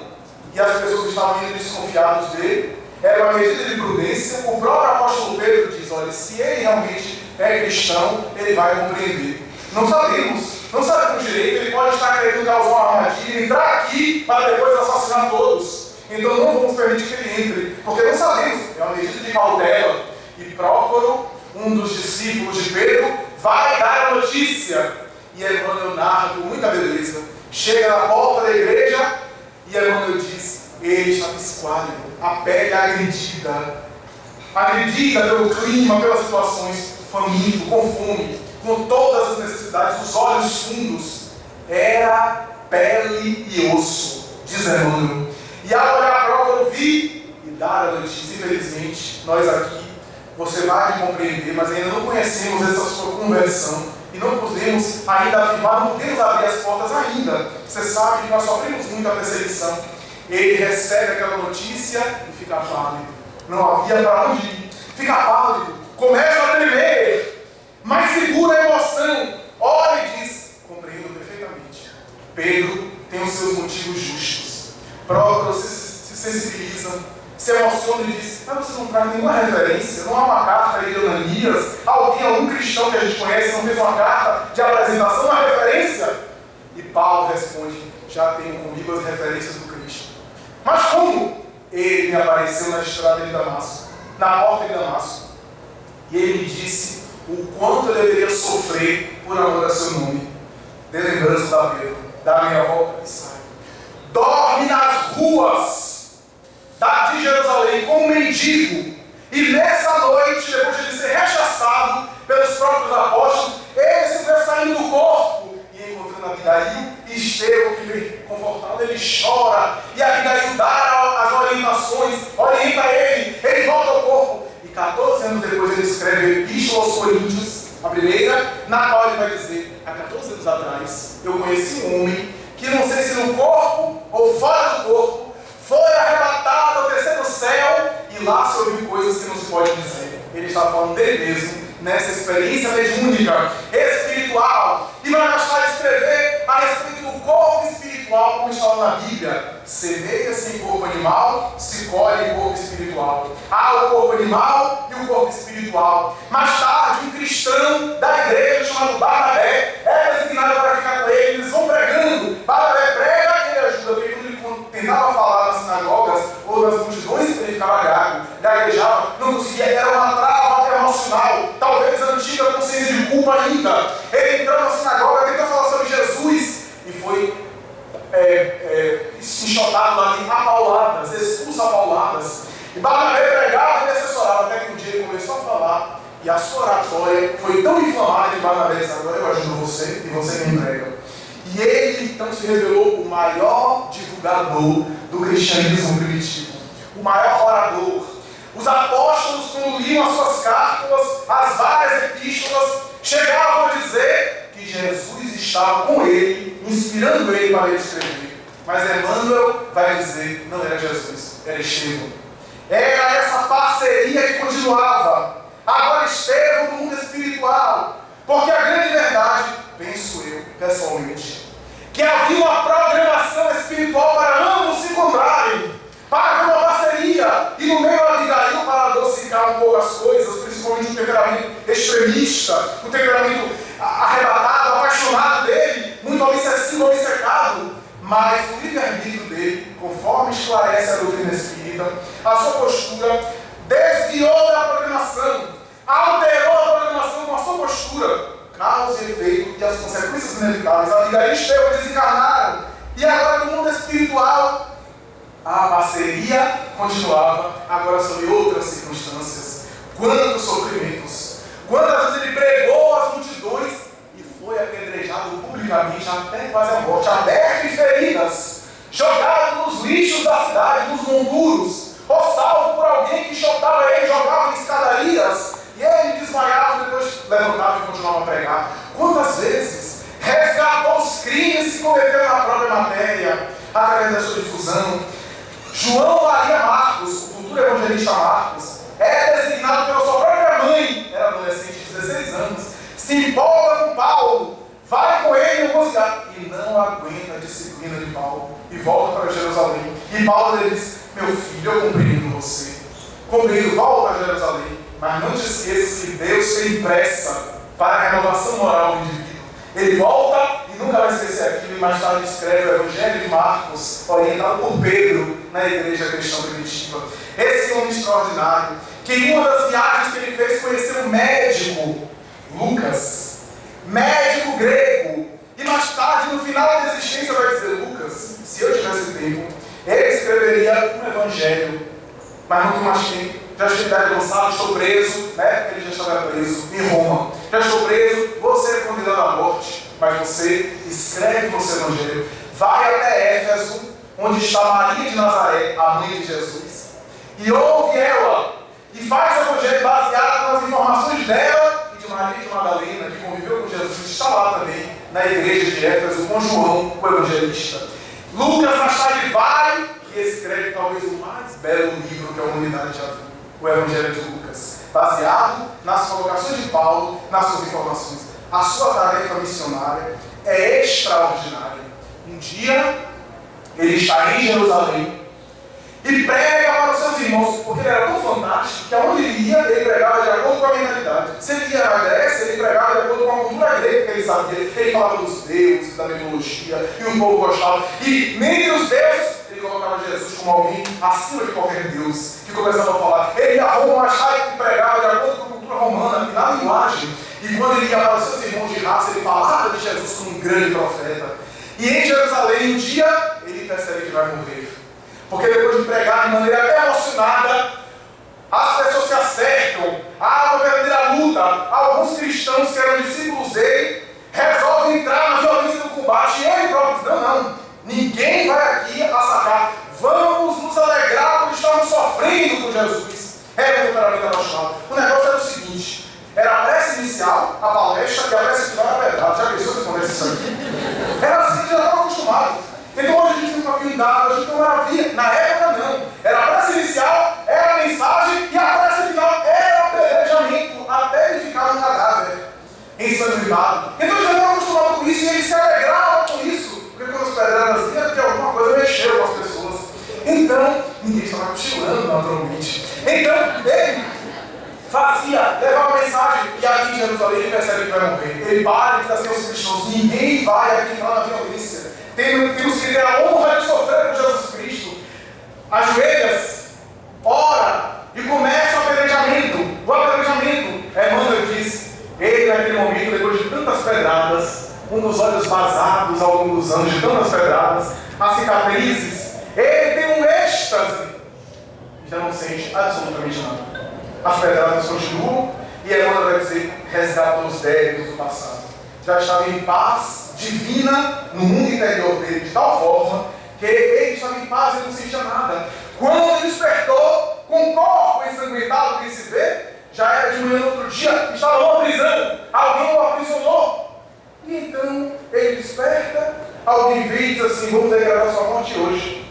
e as pessoas estavam indo desconfiados dele. Era uma medida de prudência. O próprio apóstolo Pedro diz: olha, se ele realmente é cristão, ele vai compreender. Não sabemos direito, ele pode estar querendo causar uma armadilha, entrar aqui para depois assassinar todos. Então não vamos permitir que ele entre, porque não sabemos. É uma medida de cautela. E Prócoro, um dos discípulos de Pedro, vai dar a notícia. E Emmanuel narra com muita beleza. Chega na porta da igreja e Emmanuel diz: ele está esquálido, a pele agredida pelo clima, pelas situações, faminto, com fome, com todas as necessidades, os olhos fundos. Era pele e osso, diz Emmanuel. E ao olhar para o ouvir e dar a notícia, infelizmente, nós aqui, você vai compreender, mas ainda não conhecemos essa sua conversão. E não podemos ainda afirmar, não podemos abrir as portas ainda. Você sabe que nós sofremos muita perseguição. Ele recebe aquela notícia e fica pálido. Não havia para onde ir. Fica pálido, começa a tremer, mas segura a emoção. Olha e diz: compreendo perfeitamente. Pedro tem os seus motivos justos. Prócoro se sensibiliza, se emociona e diz: mas você não traz nenhuma referência, não há uma carta de Ananias, algum cristão que a gente conhece não fez uma carta de apresentação, uma referência? E Paulo responde: já tenho comigo as referências do Cristo. Mas como? Ele me apareceu na estrada de Damasco, na porta de Damasco, e ele me disse o quanto eu deveria sofrer por amor a seu nome. De lembrança da Pedro, da minha volta e sai. Dorme nas ruas de Jerusalém como um mendigo, e nessa noite, depois de ele ser rechaçado pelos próprios apóstolos, ele se vê saindo do corpo e encontrando Abigail e Estevão, que vem confortá-lo. Ele chora, e Abigail dá as orientações, orienta ele volta ao corpo, e 14 anos depois ele escreve a Epístola aos Coríntios, a primeira, na qual ele vai dizer: há 14 anos atrás eu conheci um homem que, não sei se no corpo ou fora do corpo, foi arrebatado ao terceiro céu, e lá se ouviu coisas que não se pode dizer. Ele está falando dele mesmo, nessa experiência mediúnica, espiritual, e vai mais tarde escrever a respeito do corpo espiritual, como está lá na Bíblia. Semeia-se em corpo animal, se colhe em corpo espiritual. Há o corpo animal e o corpo espiritual. Mais tarde, um cristão da igreja chamado Barnabé é designado para ficar com ele. Eles vão pregando. Barnabé prega e ele ajuda, porque quando ele tentava falar nas sinagogas ou nas multidões, E a sua oratória foi tão inflamada que Barnabé disse: agora eu ajudo você e você me emprega. E ele então se revelou o maior divulgador do cristianismo primitivo, o maior orador. Os apóstolos, quando liam as suas cartas, as várias epístolas, chegavam a dizer que Jesus estava com ele, inspirando ele para ele escrever. Mas Emmanuel vai dizer: não era Jesus, era Estevão. Era essa parceria que continuava. Agora Estevão no mundo espiritual. Porque a grande verdade, penso eu, pessoalmente, que havia uma programação espiritual para ambos se encontrarem, para haver uma parceria, e no meio Abigail para adocicar um pouco as coisas, principalmente o temperamento extremista, o temperamento arrebatado, apaixonado dele, muito obsessivo, obcecado, mas o livre-arbítrio dele, conforme esclarece a doutrina espírita, a sua postura desviou da programação, alterou a programação com a sua postura, causa e efeito e as consequências inevitáveis. Abigail e Estevão desencarnaram, e agora no mundo espiritual a parceria continuava, agora sob outras circunstâncias. Quantos sofrimentos, quantas vezes ele pregou às multidões e foi apedrejado publicamente até quase a morte, aberto em feridas, jogado nos lixos da cidade, nos monturos, ou salvo por alguém que enxotava ele, jogava em escadarias, e ele desmaiava, depois levantava e continuava a pregar. Quantas vezes resgatou os crimes que cometeu na própria matéria, através da sua difusão. João Maria Marcos, o futuro evangelista Marcos, é designado pela sua própria mãe, era adolescente de 16 anos, se empolga com Paulo, vai com ele em alguns lugares, e não aguenta a disciplina de Paulo, e volta para Jerusalém. E Paulo lhe diz: meu filho, eu compreendo você, compreendo, volta a Jerusalém, mas não te esqueças que Deus tem pressa para a renovação moral do indivíduo. Ele volta e nunca vai esquecer aquilo, e mais tarde escreve o Evangelho de Marcos, orientado por Pedro na igreja cristã primitiva. Esse homem extraordinário, que em uma das viagens que ele fez, conheceu um médico, Lucas, médico grego, e mais tarde, no final da existência, vai dizer: Lucas, se eu tivesse tempo, ele escreveria um evangelho, mas não tem mais tempo. Já estou em idade avançada, estou preso, né? Porque ele já estava preso em Roma. Já estou preso, você é condenado à morte, mas você escreve o seu evangelho. Vai até Éfeso, onde está Maria de Nazaré, a mãe de Jesus, e ouve ela, e faz o evangelho baseado nas informações dela e de Maria de Madalena, que conviveu com Jesus, está lá também, na igreja de Éfeso, com João, o evangelista. Lucas mais tarde vai e escreve talvez o mais belo livro que a humanidade já viu, o Evangelho de Lucas, baseado nas colocações de Paulo, nas suas informações. A sua tarefa missionária é extraordinária. Um dia, ele está em Jerusalém e prega para os seus irmãos, porque ele era tão fantástico que aonde ele ia, ele pregava de acordo com a mentalidade. Se ele ia na Grécia, ele pregava de acordo com a cultura grega que ele sabia. Ele falava dos deuses, da mitologia, e o povo gostava. E nem os deuses, ele colocava Jesus como alguém acima de qualquer Deus, que começava a falar. Ele ia a Roma, achava que pregava de acordo com a cultura romana, e na linguagem. E quando ele ia para os seus irmãos de raça, ele falava de Jesus como um grande profeta. E em Jerusalém, um dia, ele percebe que vai morrer. Porque depois de pregar de maneira emocionada, as pessoas se acercam, há uma verdadeira luta. Alguns cristãos que eram discípulos dele resolvem entrar na violência do combate, e ele próprio diz: não, ninguém vai aqui assacar, vamos nos alegrar por estarmos sofrendo com Jesus. Era um temperamento apaixonado. O negócio era o seguinte: era a prece inicial, a palestra, e a prece final era a verdade. Já pensou se acontece isso aqui? Era assim que já estava acostumado. Então hoje a gente tem um papinho dado, a gente tem uma maravilha. Na época não. Era a prece inicial, era a mensagem, e a prece final era o apedrejamento, até ele ficar no cadáver, ensanguentado. Então ele já estava acostumado com isso, e ele se alegrava com isso. Porque quando as pedradas vinham, porque alguma coisa mexeu com as pessoas. Então, ninguém estava cochilando naturalmente. Então, ele fazia, levava a mensagem, e aqui em Jerusalém ele percebe que vai morrer. Ele para e diz assim aos cristãos: ninguém vai aqui entrar na violência. Temos que ter a honra de sofrer com Jesus Cristo. Ajoelha-se, ora e começa o apedrejamento. O apedrejamento, Emmanuel diz, ele naquele momento, depois de tantas pedradas, um dos olhos vazados ao longo dos anos, de tantas pedradas, as cicatrizes, ele tem um êxtase e já não sente absolutamente nada. As pedradas continuam E Emmanuel vai dizer, resgatou os débitos do passado. Já estava em paz divina no mundo interior dele, de tal forma que ele estava em paz e não sentia nada. Quando ele despertou, com o corpo ensanguentado que se vê, já era de manhã no outro dia, estava numa prisão, alguém o aprisionou. E então ele desperta, alguém vem e diz assim, vamos decretar sua morte hoje.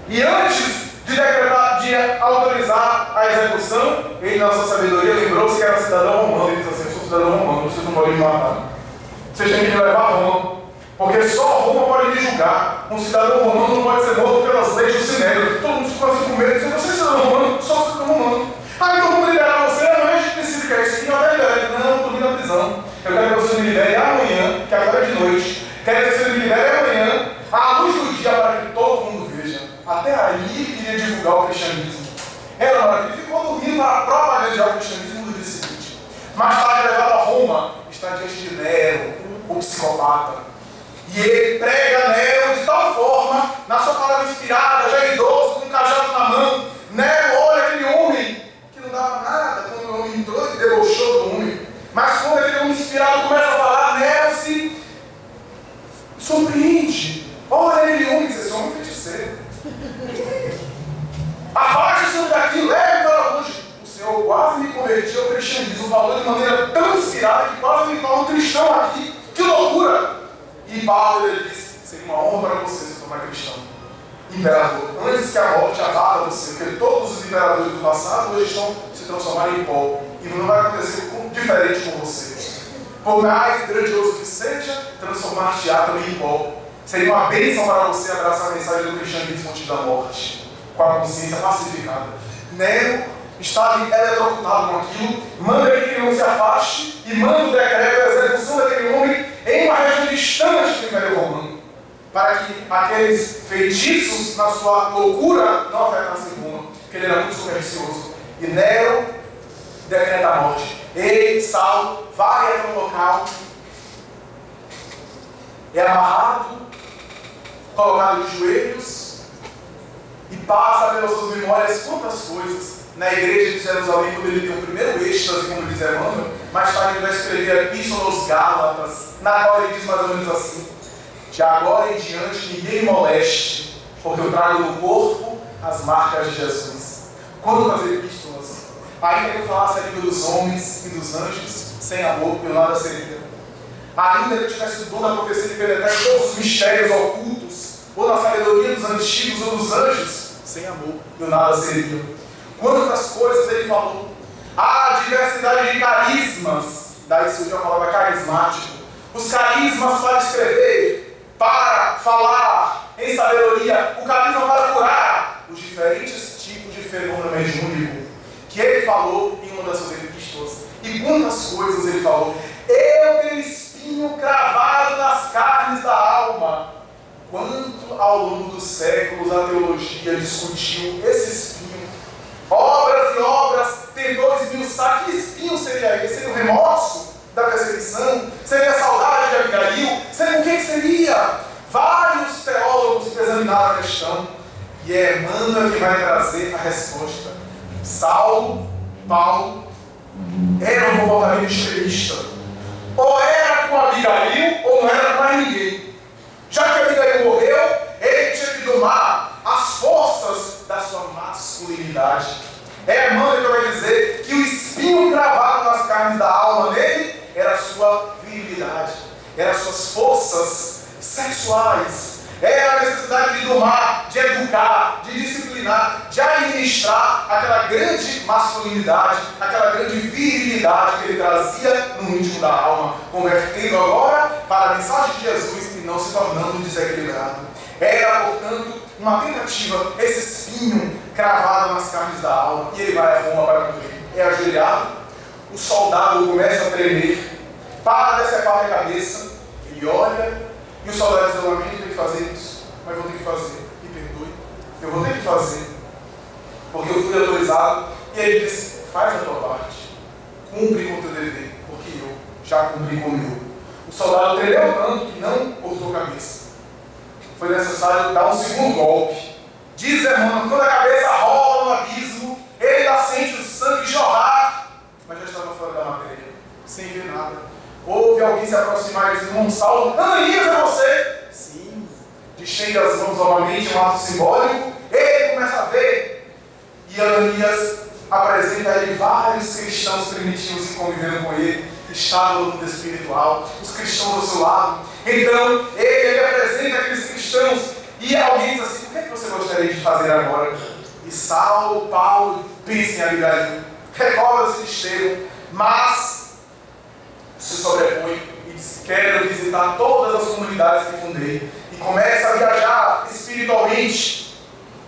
E antes de decretar, de autorizar a execução, ele, na sua sabedoria, lembrou-se que era cidadão romano. Ele diz assim, eu sou cidadão romano, vocês não podem me matar. Vocês têm que me levar a Roma, porque só Roma pode me julgar. Um cidadão romano não pode ser morto pelas leis do Sinédrio. Todo mundo ficou assim com medo, dizendo, você é cidadão romano? Sou cidadão romano. Ah, então vamos liberar você, amanhã a gente decide que é isso aqui, eu até libero. Não, eu dormi na prisão. Eu quero que você me libere amanhã, que agora é de noite. Quero que você me libere amanhã, à luz do dia, para que todo mundo veja. Até aí ele queria divulgar o cristianismo. Era maravilha. Ele ficou dormindo para propagandear o cristianismo no dia seguinte. Mais tarde levado a Roma, está diante de Nero, o psicopata. E ele prega Nero de tal forma, na sua palavra inspirada, já idoso, com um cajado na mão. Nero olha aquele homem que não dava nada, quando o homem entrou e debochou do homem. Mas quando aquele homem inspirado começa a falar, Nero se surpreende. Olha aquele homem e diz, esse homem é feiticeiro. Afaste-se daqui, leve para longe. O Senhor quase me convertiu ao cristianismo, falou de maneira tão inspirada que quase me torna um cristão aqui. Que loucura! E Paulo, ele disse, seria uma honra para você se tornar cristão. Imperador, antes que a morte abata você, porque todos os imperadores do passado hoje estão se transformando em pó. E não vai acontecer diferente com você. Por mais grandioso que seja, transformar-te-á também em pó. Seria uma bênção para você abraçar a mensagem do cristianismo antes da morte, com a consciência pacificada. Nero está ali eletrocutado com aquilo, manda que aquele homem se afaste e manda o decreto da execução daquele homem em uma região distante do Império Romano, para que aqueles feitiços, na sua loucura, não afetassem Roma, porque ele era muito supersticioso. E Nero decreta a morte. Ele, Saulo, vai até um local, é amarrado, colocado de joelhos e passa pelas suas memórias quantas coisas. Na igreja de Jerusalém, quando ele tem o primeiro êxtase, como diz Emmanuel, mais tarde ele vai escrever a Epístola aos Gálatas, na qual ele diz mais ou menos assim: de agora em diante ninguém moleste, porque eu trago no corpo as marcas de Jesus. Quantas epístolas! Ainda que eu falasse a língua dos homens e dos anjos, sem amor, eu nada seria. Ainda que eu tivesse o dom da profecia de penetrar em todos os mistérios ocultos, ou na sabedoria dos antigos ou dos anjos, sem amor, eu nada seria. Quantas coisas ele falou! A diversidade de carismas, daí surgiu a palavra carismático. Os carismas para escrever, para falar em sabedoria, o carisma para curar, os diferentes tipos de fenômeno mediúnico que ele falou em uma das suas epístolas. E quantas coisas ele falou! Eu tenho espinho cravado nas carnes da alma. Quanto ao longo dos séculos a teologia discutiu esse espinho. Obras e obras tentou esmiuçar. Que espinho seria esse? Seria o remorso da perseguição? Seria a saudade de Abigail? Seria o que seria? Vários teólogos examinaram a questão. E é Emmanuel que vai trazer a resposta. Paulo, era um comportamento extremista. Ou era com Abigail, ou não era com mais ninguém. Já que Abigail morreu, ele tinha que domar as forças da sua masculinidade. É Emmanuel que vai dizer que o espinho cravado nas carnes da alma dele era a sua virilidade, eram as suas forças sexuais, era a necessidade de domar, de educar, de disciplinar, de administrar aquela grande masculinidade, aquela grande virilidade que ele trazia no íntimo da alma, convertendo agora para a mensagem de Jesus e não se tornando desequilibrado. Era, portanto, uma tentativa, esse espinho cravado nas carnes da alma, e ele vai a Roma para cumprir. É ajoelhado, o soldado começa a tremer, para decepar a cabeça, ele olha, e o soldado diz: eu lamento ter que fazer isso, mas vou ter que fazer, me perdoe, eu vou ter que fazer, porque eu fui autorizado. E ele diz: faz a tua parte, cumpre com o teu dever, porque eu já cumpri com o meu. O soldado tremeu tanto que não cortou a cabeça. Foi necessário dar um segundo golpe. Diz Emmanuel, quando a cabeça rola no abismo, ele ainda sente o sangue jorrar, mas já estava fora da sem ver nada. Houve alguém se aproximar e dizer: irmão Saulo, Ananias, é você? Sim. Estende as mãos novamente, um ato simbólico. Ele começa a ver. E Ananias apresenta a ele vários cristãos primitivos que conviveram com ele, que estavam no mundo espiritual, os cristãos ao seu lado. Então, ele apresenta aqueles cristãos e alguém diz assim: o que é que você gostaria de fazer agora? E Saulo, Paulo, pensa em Abigail, recorda-se de Estevão, mas se sobrepõe e diz: quero visitar todas as comunidades que fundei. E começa a viajar espiritualmente,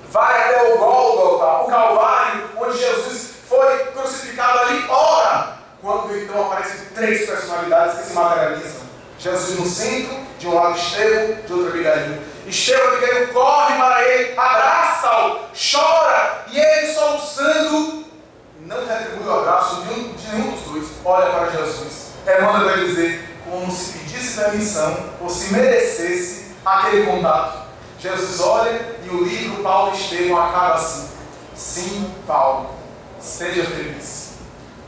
vai até o Gólgota, o Calvário, onde Jesus foi crucificado ali. Ora, quando então aparecem três personalidades que se materializam: Jesus no centro, de um lado Estevão, de outro Abigail. Estevão e Abigail corre para ele, abraça-o, chora, e ele, soluçando, não retribui o abraço de nenhum dos dois, olha para Jesus. Emmanuel vai dizer, como se pedisse permissão, ou se merecesse aquele contato. Jesus olha e o livro Paulo e Estevão acaba assim: sim, Paulo, seja feliz,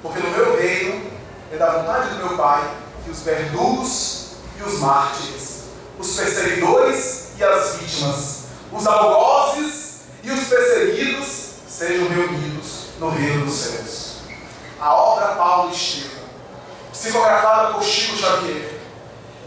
porque no meu reino é da vontade do meu Pai que os verdugos e os mártires, os perseguidores e as vítimas, os algozes e os perseguidos sejam reunidos no reino dos céus. A obra Paulo e Estevão, psicografada por Chico Xavier,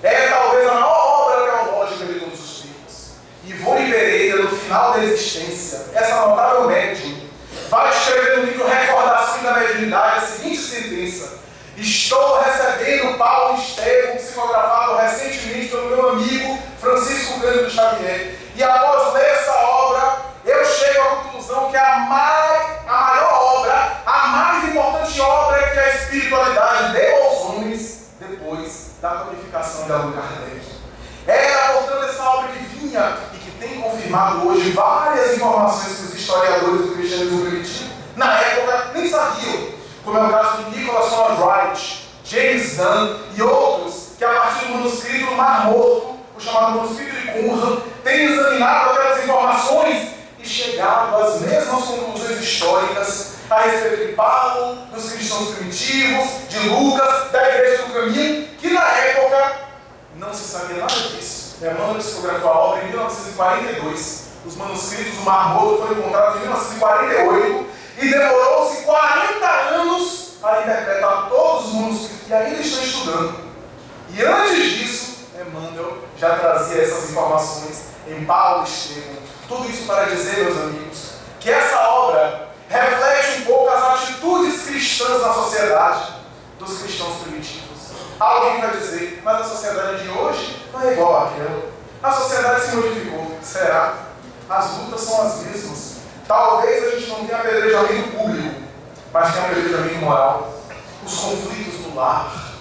é talvez a maior obra teológica de todos os tempos. Ivone Pereira, no final da existência, essa notável médium, vai escrever no livro Recordações da Mediunidade a seguinte sentença: estou recebendo Paulo e Estevão, psicografado recentemente pelo meu amigo Francisco Cândido Xavier, e após ler essa obra, eu chego à conclusão que a maior obra, a mais importante obra que a espiritualidade deu aos homens depois da codificação de Allan Kardec. Era, portanto, essa obra que vinha e que tem confirmado hoje várias informações que os historiadores do cristianismo primitivo, na época, nem sabiam, como é o caso de Nicholas Wright, James Dunn e outros, que a partir do manuscrito do Mar Morto, o chamado manuscrito de Qumran, têm examinado aquelas informações e chegado às mesmas conclusões históricas a respeito de Paulo, dos cristãos primitivos, de Lucas, da Igreja do Caminho, que na época não se sabia nada disso. Emmanuel psicografou a obra em 1942. Os manuscritos do Mar Morto foram encontrados em 1948 e demorou-se 40 anos para interpretar todos os manuscritos que ainda estão estudando. E antes disso, Emmanuel já trazia essas informações em Paulo e Estevão. Tudo isso para dizer, meus amigos, que essa obra reflete um pouco as atitudes cristãs na sociedade dos cristãos primitivos. Alguém vai dizer: mas a sociedade de hoje não é igual àquela. A sociedade se modificou. Será? As lutas são as mesmas. Talvez a gente não tenha apedrejamento público, mas tem apedrejamento moral. Os conflitos no lar,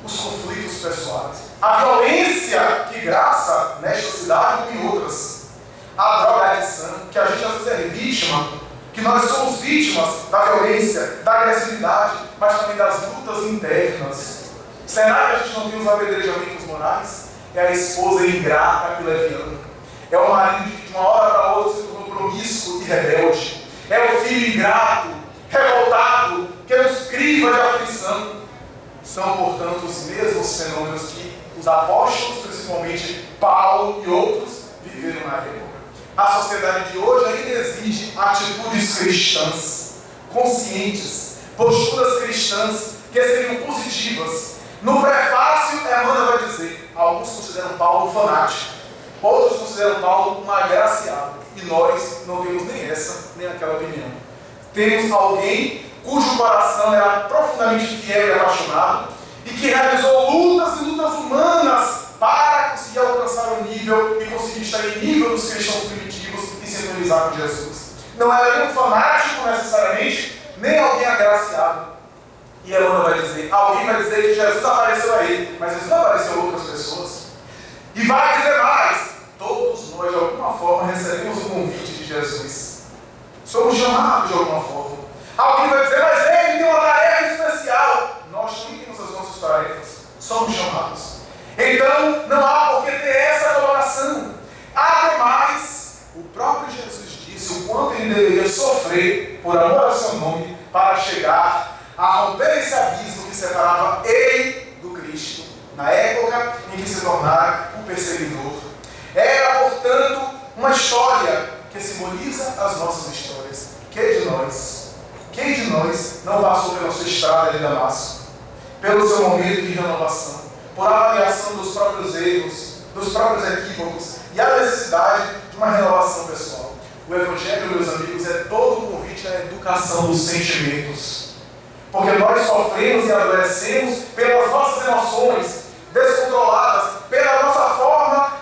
os conflitos pessoais, a violência que graça nesta cidade e em outras, a drogadição, que a gente às vezes é vítima, que nós somos vítimas da violência, da agressividade, mas também das lutas internas. Será que a gente não tem os apedrejamentos morais? É a esposa ingrata que leviana. É o marido que de uma hora para outra se tornou promíscuo e rebelde. É o filho ingrato, revoltado, que nos priva de aflição. São, portanto, os mesmos fenômenos que os apóstolos, principalmente Paulo e outros, viveram na época. A sociedade de hoje ainda exige atitudes cristãs, conscientes, posturas cristãs que seriam positivas. No prefácio, Emmanuel vai dizer: alguns consideram Paulo fanático, outros consideram Paulo um agraciado, e nós não temos nem essa, nem aquela opinião. Temos alguém cujo coração era profundamente fiel e apaixonado, e que realizou lutas e lutas humanas para conseguir alcançar o nível e conseguir estar em nível dos cristãos primitivos e sintonizar com Jesus. Não era nem um fanático necessariamente, nem alguém agraciado. E Emmanuel vai dizer: alguém vai dizer que Jesus apareceu a ele, mas Jesus não apareceu a outras pessoas. E vai dizer mais: todos nós de alguma forma recebemos o convite de Jesus. Somos chamados de alguma forma. Alguém vai dizer: mas ele tem uma tarefa especial. Nós também temos as nossas tarefas. Somos chamados. Então, não há por que ter essa colocação. Ademais, o próprio Jesus disse o quanto ele deveria sofrer por amor ao seu nome para chegar a romper esse abismo que separava ele que se tornara o perseguidor. Era, portanto, uma história que simboliza as nossas histórias. Quem de nós não passou pela sua estrada de Damasco, pelo seu momento de renovação, por avaliação dos próprios erros, dos próprios equívocos e a necessidade de uma renovação pessoal? O Evangelho, meus amigos, é todo um convite à educação dos sentimentos. Porque nós sofremos e adoecemos pelas nossas emoções descontroladas, pela nossa forma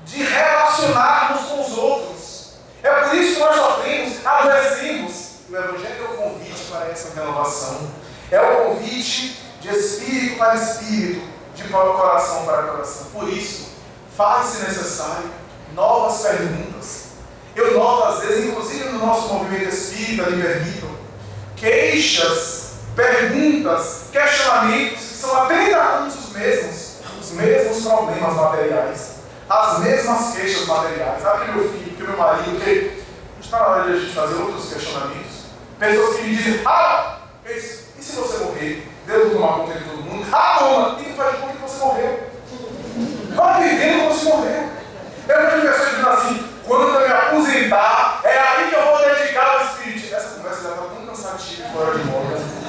de relacionarmos com os outros. É por isso que nós sofremos, adoecemos. O Evangelho é o convite para essa renovação. É o convite de espírito para espírito, de coração para coração. Por isso, faz-se necessário novas perguntas. Eu noto, às vezes, inclusive no nosso movimento espírita, me permitam, queixas, perguntas, questionamentos que são há 30 anos os mesmos problemas materiais, as mesmas queixas materiais. Ah, que meu filho, que meu marido, que está na hora de a gente fazer outros questionamentos. Pessoas que me dizem, e se você morrer? Deus não tomar conta de todo mundo? Toma! E tu faz de conta que você morreu. Vai vivendo como se morreu. Eu vejo pessoas dizendo assim, quando eu me aposentar, é aí que eu vou dedicar ao Espírito. Essa conversa já está tão cansativa e fora de moda.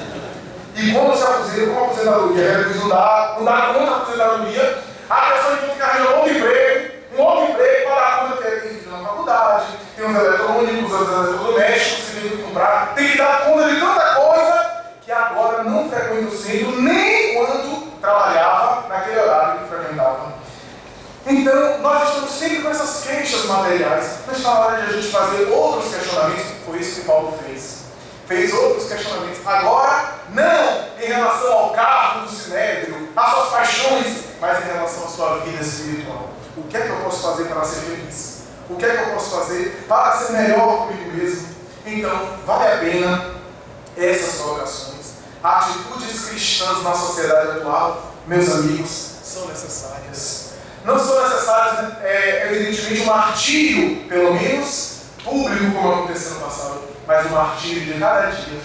E quando se aposenta, como a aposentadoria, não dá conta da aposentadoria, a pessoa então fica arranjando um outro emprego para dar conta que tem filho na faculdade, tem uns eletrônicos, os eletrodomésticos que tem que comprar, tem que dar conta de tanta coisa que agora não frequenta o centro, nem quando trabalhava naquele horário que frequentava. Então, nós estamos sempre com essas queixas materiais. Mas está na hora de a gente fazer outros questionamentos. Foi isso que Paulo fez. Fez outros questionamentos. Agora, não em relação ao cargo do sinédrio, às suas paixões, mas em relação à sua vida espiritual. O que é que eu posso fazer para ser feliz? O que é que eu posso fazer para ser melhor comigo mesmo? Então, vale a pena essas colocações. Atitudes cristãs na sociedade atual, meus amigos, são necessárias. Não são necessários, evidentemente, um martírio, pelo menos público, como aconteceu no passado, mas um martírio de cada dia.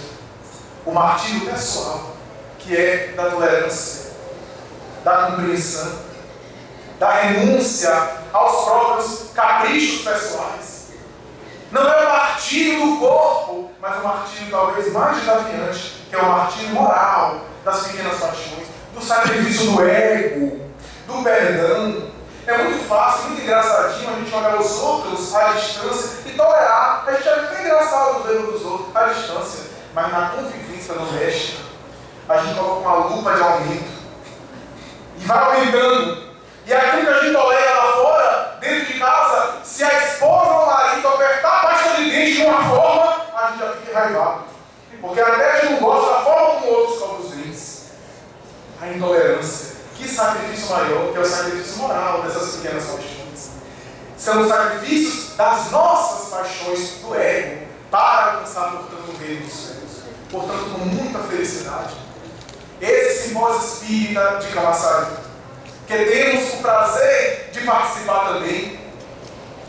O martírio pessoal, que é da tolerância, da compreensão, da renúncia aos próprios caprichos pessoais. Não é o martírio do corpo, mas o martírio talvez mais desafiante, que é o martírio moral, das pequenas paixões, do sacrifício do ego, do perdão. É muito fácil, muito engraçadinho a gente olhar os outros à distância e tolerar. A gente é até engraçado ver os outros à distância, mas na convivência doméstica, a gente coloca uma lupa de aumento e vai aumentando. E aquilo que a gente tolera lá fora, dentro de casa, se a esposa ou o marido apertar a pasta de dente de uma forma, a gente já fica enraivado. Porque até a gente não gosta da forma como o outro escova os dentes. A intolerância. Que sacrifício maior, que é o sacrifício moral dessas pequenas paixões. São os sacrifícios das nossas paixões do ego para alcançar, portanto, o reino dos céus. Portanto, com muita felicidade. Esse simpósio espírita de Camaçari, que temos o prazer de participar também,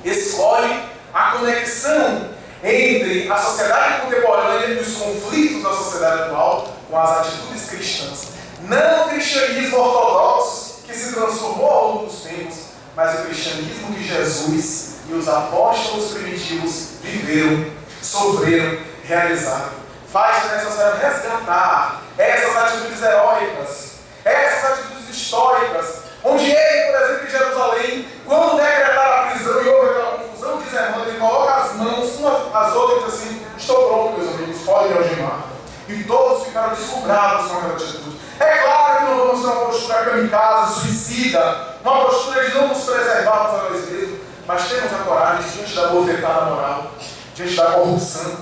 escolhe a conexão entre a sociedade contemporânea e os conflitos da sociedade atual com as atitudes cristãs. Não o cristianismo ortodoxo que se transformou ao longo dos tempos, mas o cristianismo que Jesus e os apóstolos primitivos viveram, sofreram, realizaram. Faz necessário resgatar essas atitudes heróicas, essas atitudes históricas, onde ele, por exemplo, em Jerusalém, quando decretaram a prisão e houve aquela confusão, diz Emmanuel, ele coloca as mãos umas às outras e diz assim: estou pronto, meus amigos, podem me algemar. E todos ficaram deslumbrados com aquela atitude. É claro que não vamos ter uma postura kamikaze, suicida, uma postura de não nos preservarmos a nós mesmos, mas temos a coragem, diante da bofetada moral, diante da corrupção,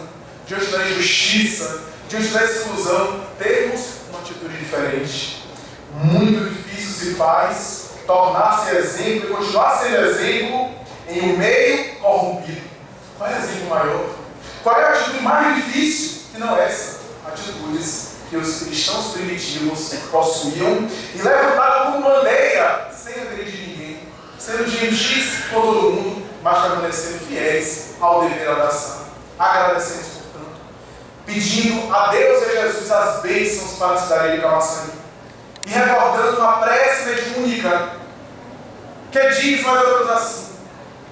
diante da injustiça, diante da exclusão, termos uma atitude diferente. Muito difícil se faz tornar-se exemplo e continuar sendo exemplo em um meio corrompido. Qual é o exemplo maior? Qual é a atitude mais difícil que não essa? Atitudes que os cristãos primitivos possuíam e levantavam como bandeira, sem agredir ninguém, sendo gentis com todo mundo, mas permanecendo fiéis ao dever abraçado. Agradecemos, portanto, pedindo a Deus e a Jesus as bênçãos para a cidade de Camaçari e recordando uma prece mediúnica que diz mais ou menos assim: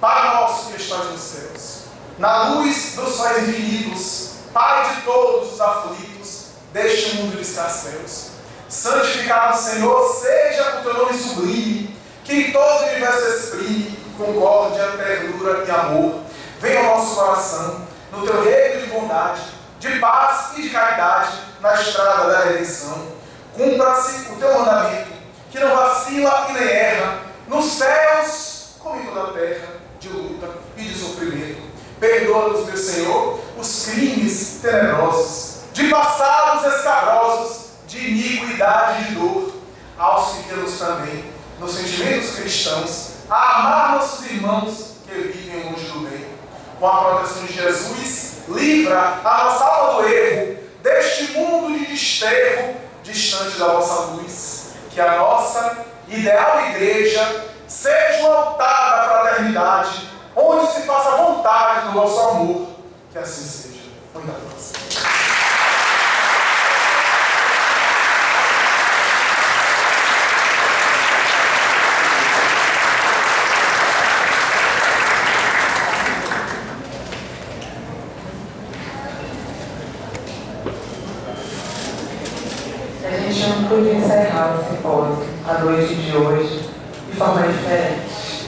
Pai nosso que estás nos céus, na luz dos sóis infinitos, Pai de todos os aflitos deste mundo de escasseus, santificado, Senhor, seja o teu nome sublime, que em todo o universo exprime concórdia, ternura e amor. Venha ao nosso coração, no teu reino de bondade, de paz e de caridade, na estrada da redenção. Cumpra-se o teu mandamento, que não vacila e nem erra, nos céus como em toda a terra, de luta e de sofrimento. Perdoa-nos, meu Senhor, os crimes tenebrosos, de passados escabrosos, de iniquidade e de dor. Auxilia-nos também, nos sentimentos cristãos, a amar nossos irmãos que vivem longe do bem. Com a proteção de Jesus, livra a nossa alma do erro, deste mundo de desterro, distante da vossa luz. Que a nossa ideal igreja seja o altar da fraternidade, onde se faça vontade do vosso amor. Que assim seja. Muita paz. A gente não podia encerrar o simpósio, a noite de hoje, de forma diferente.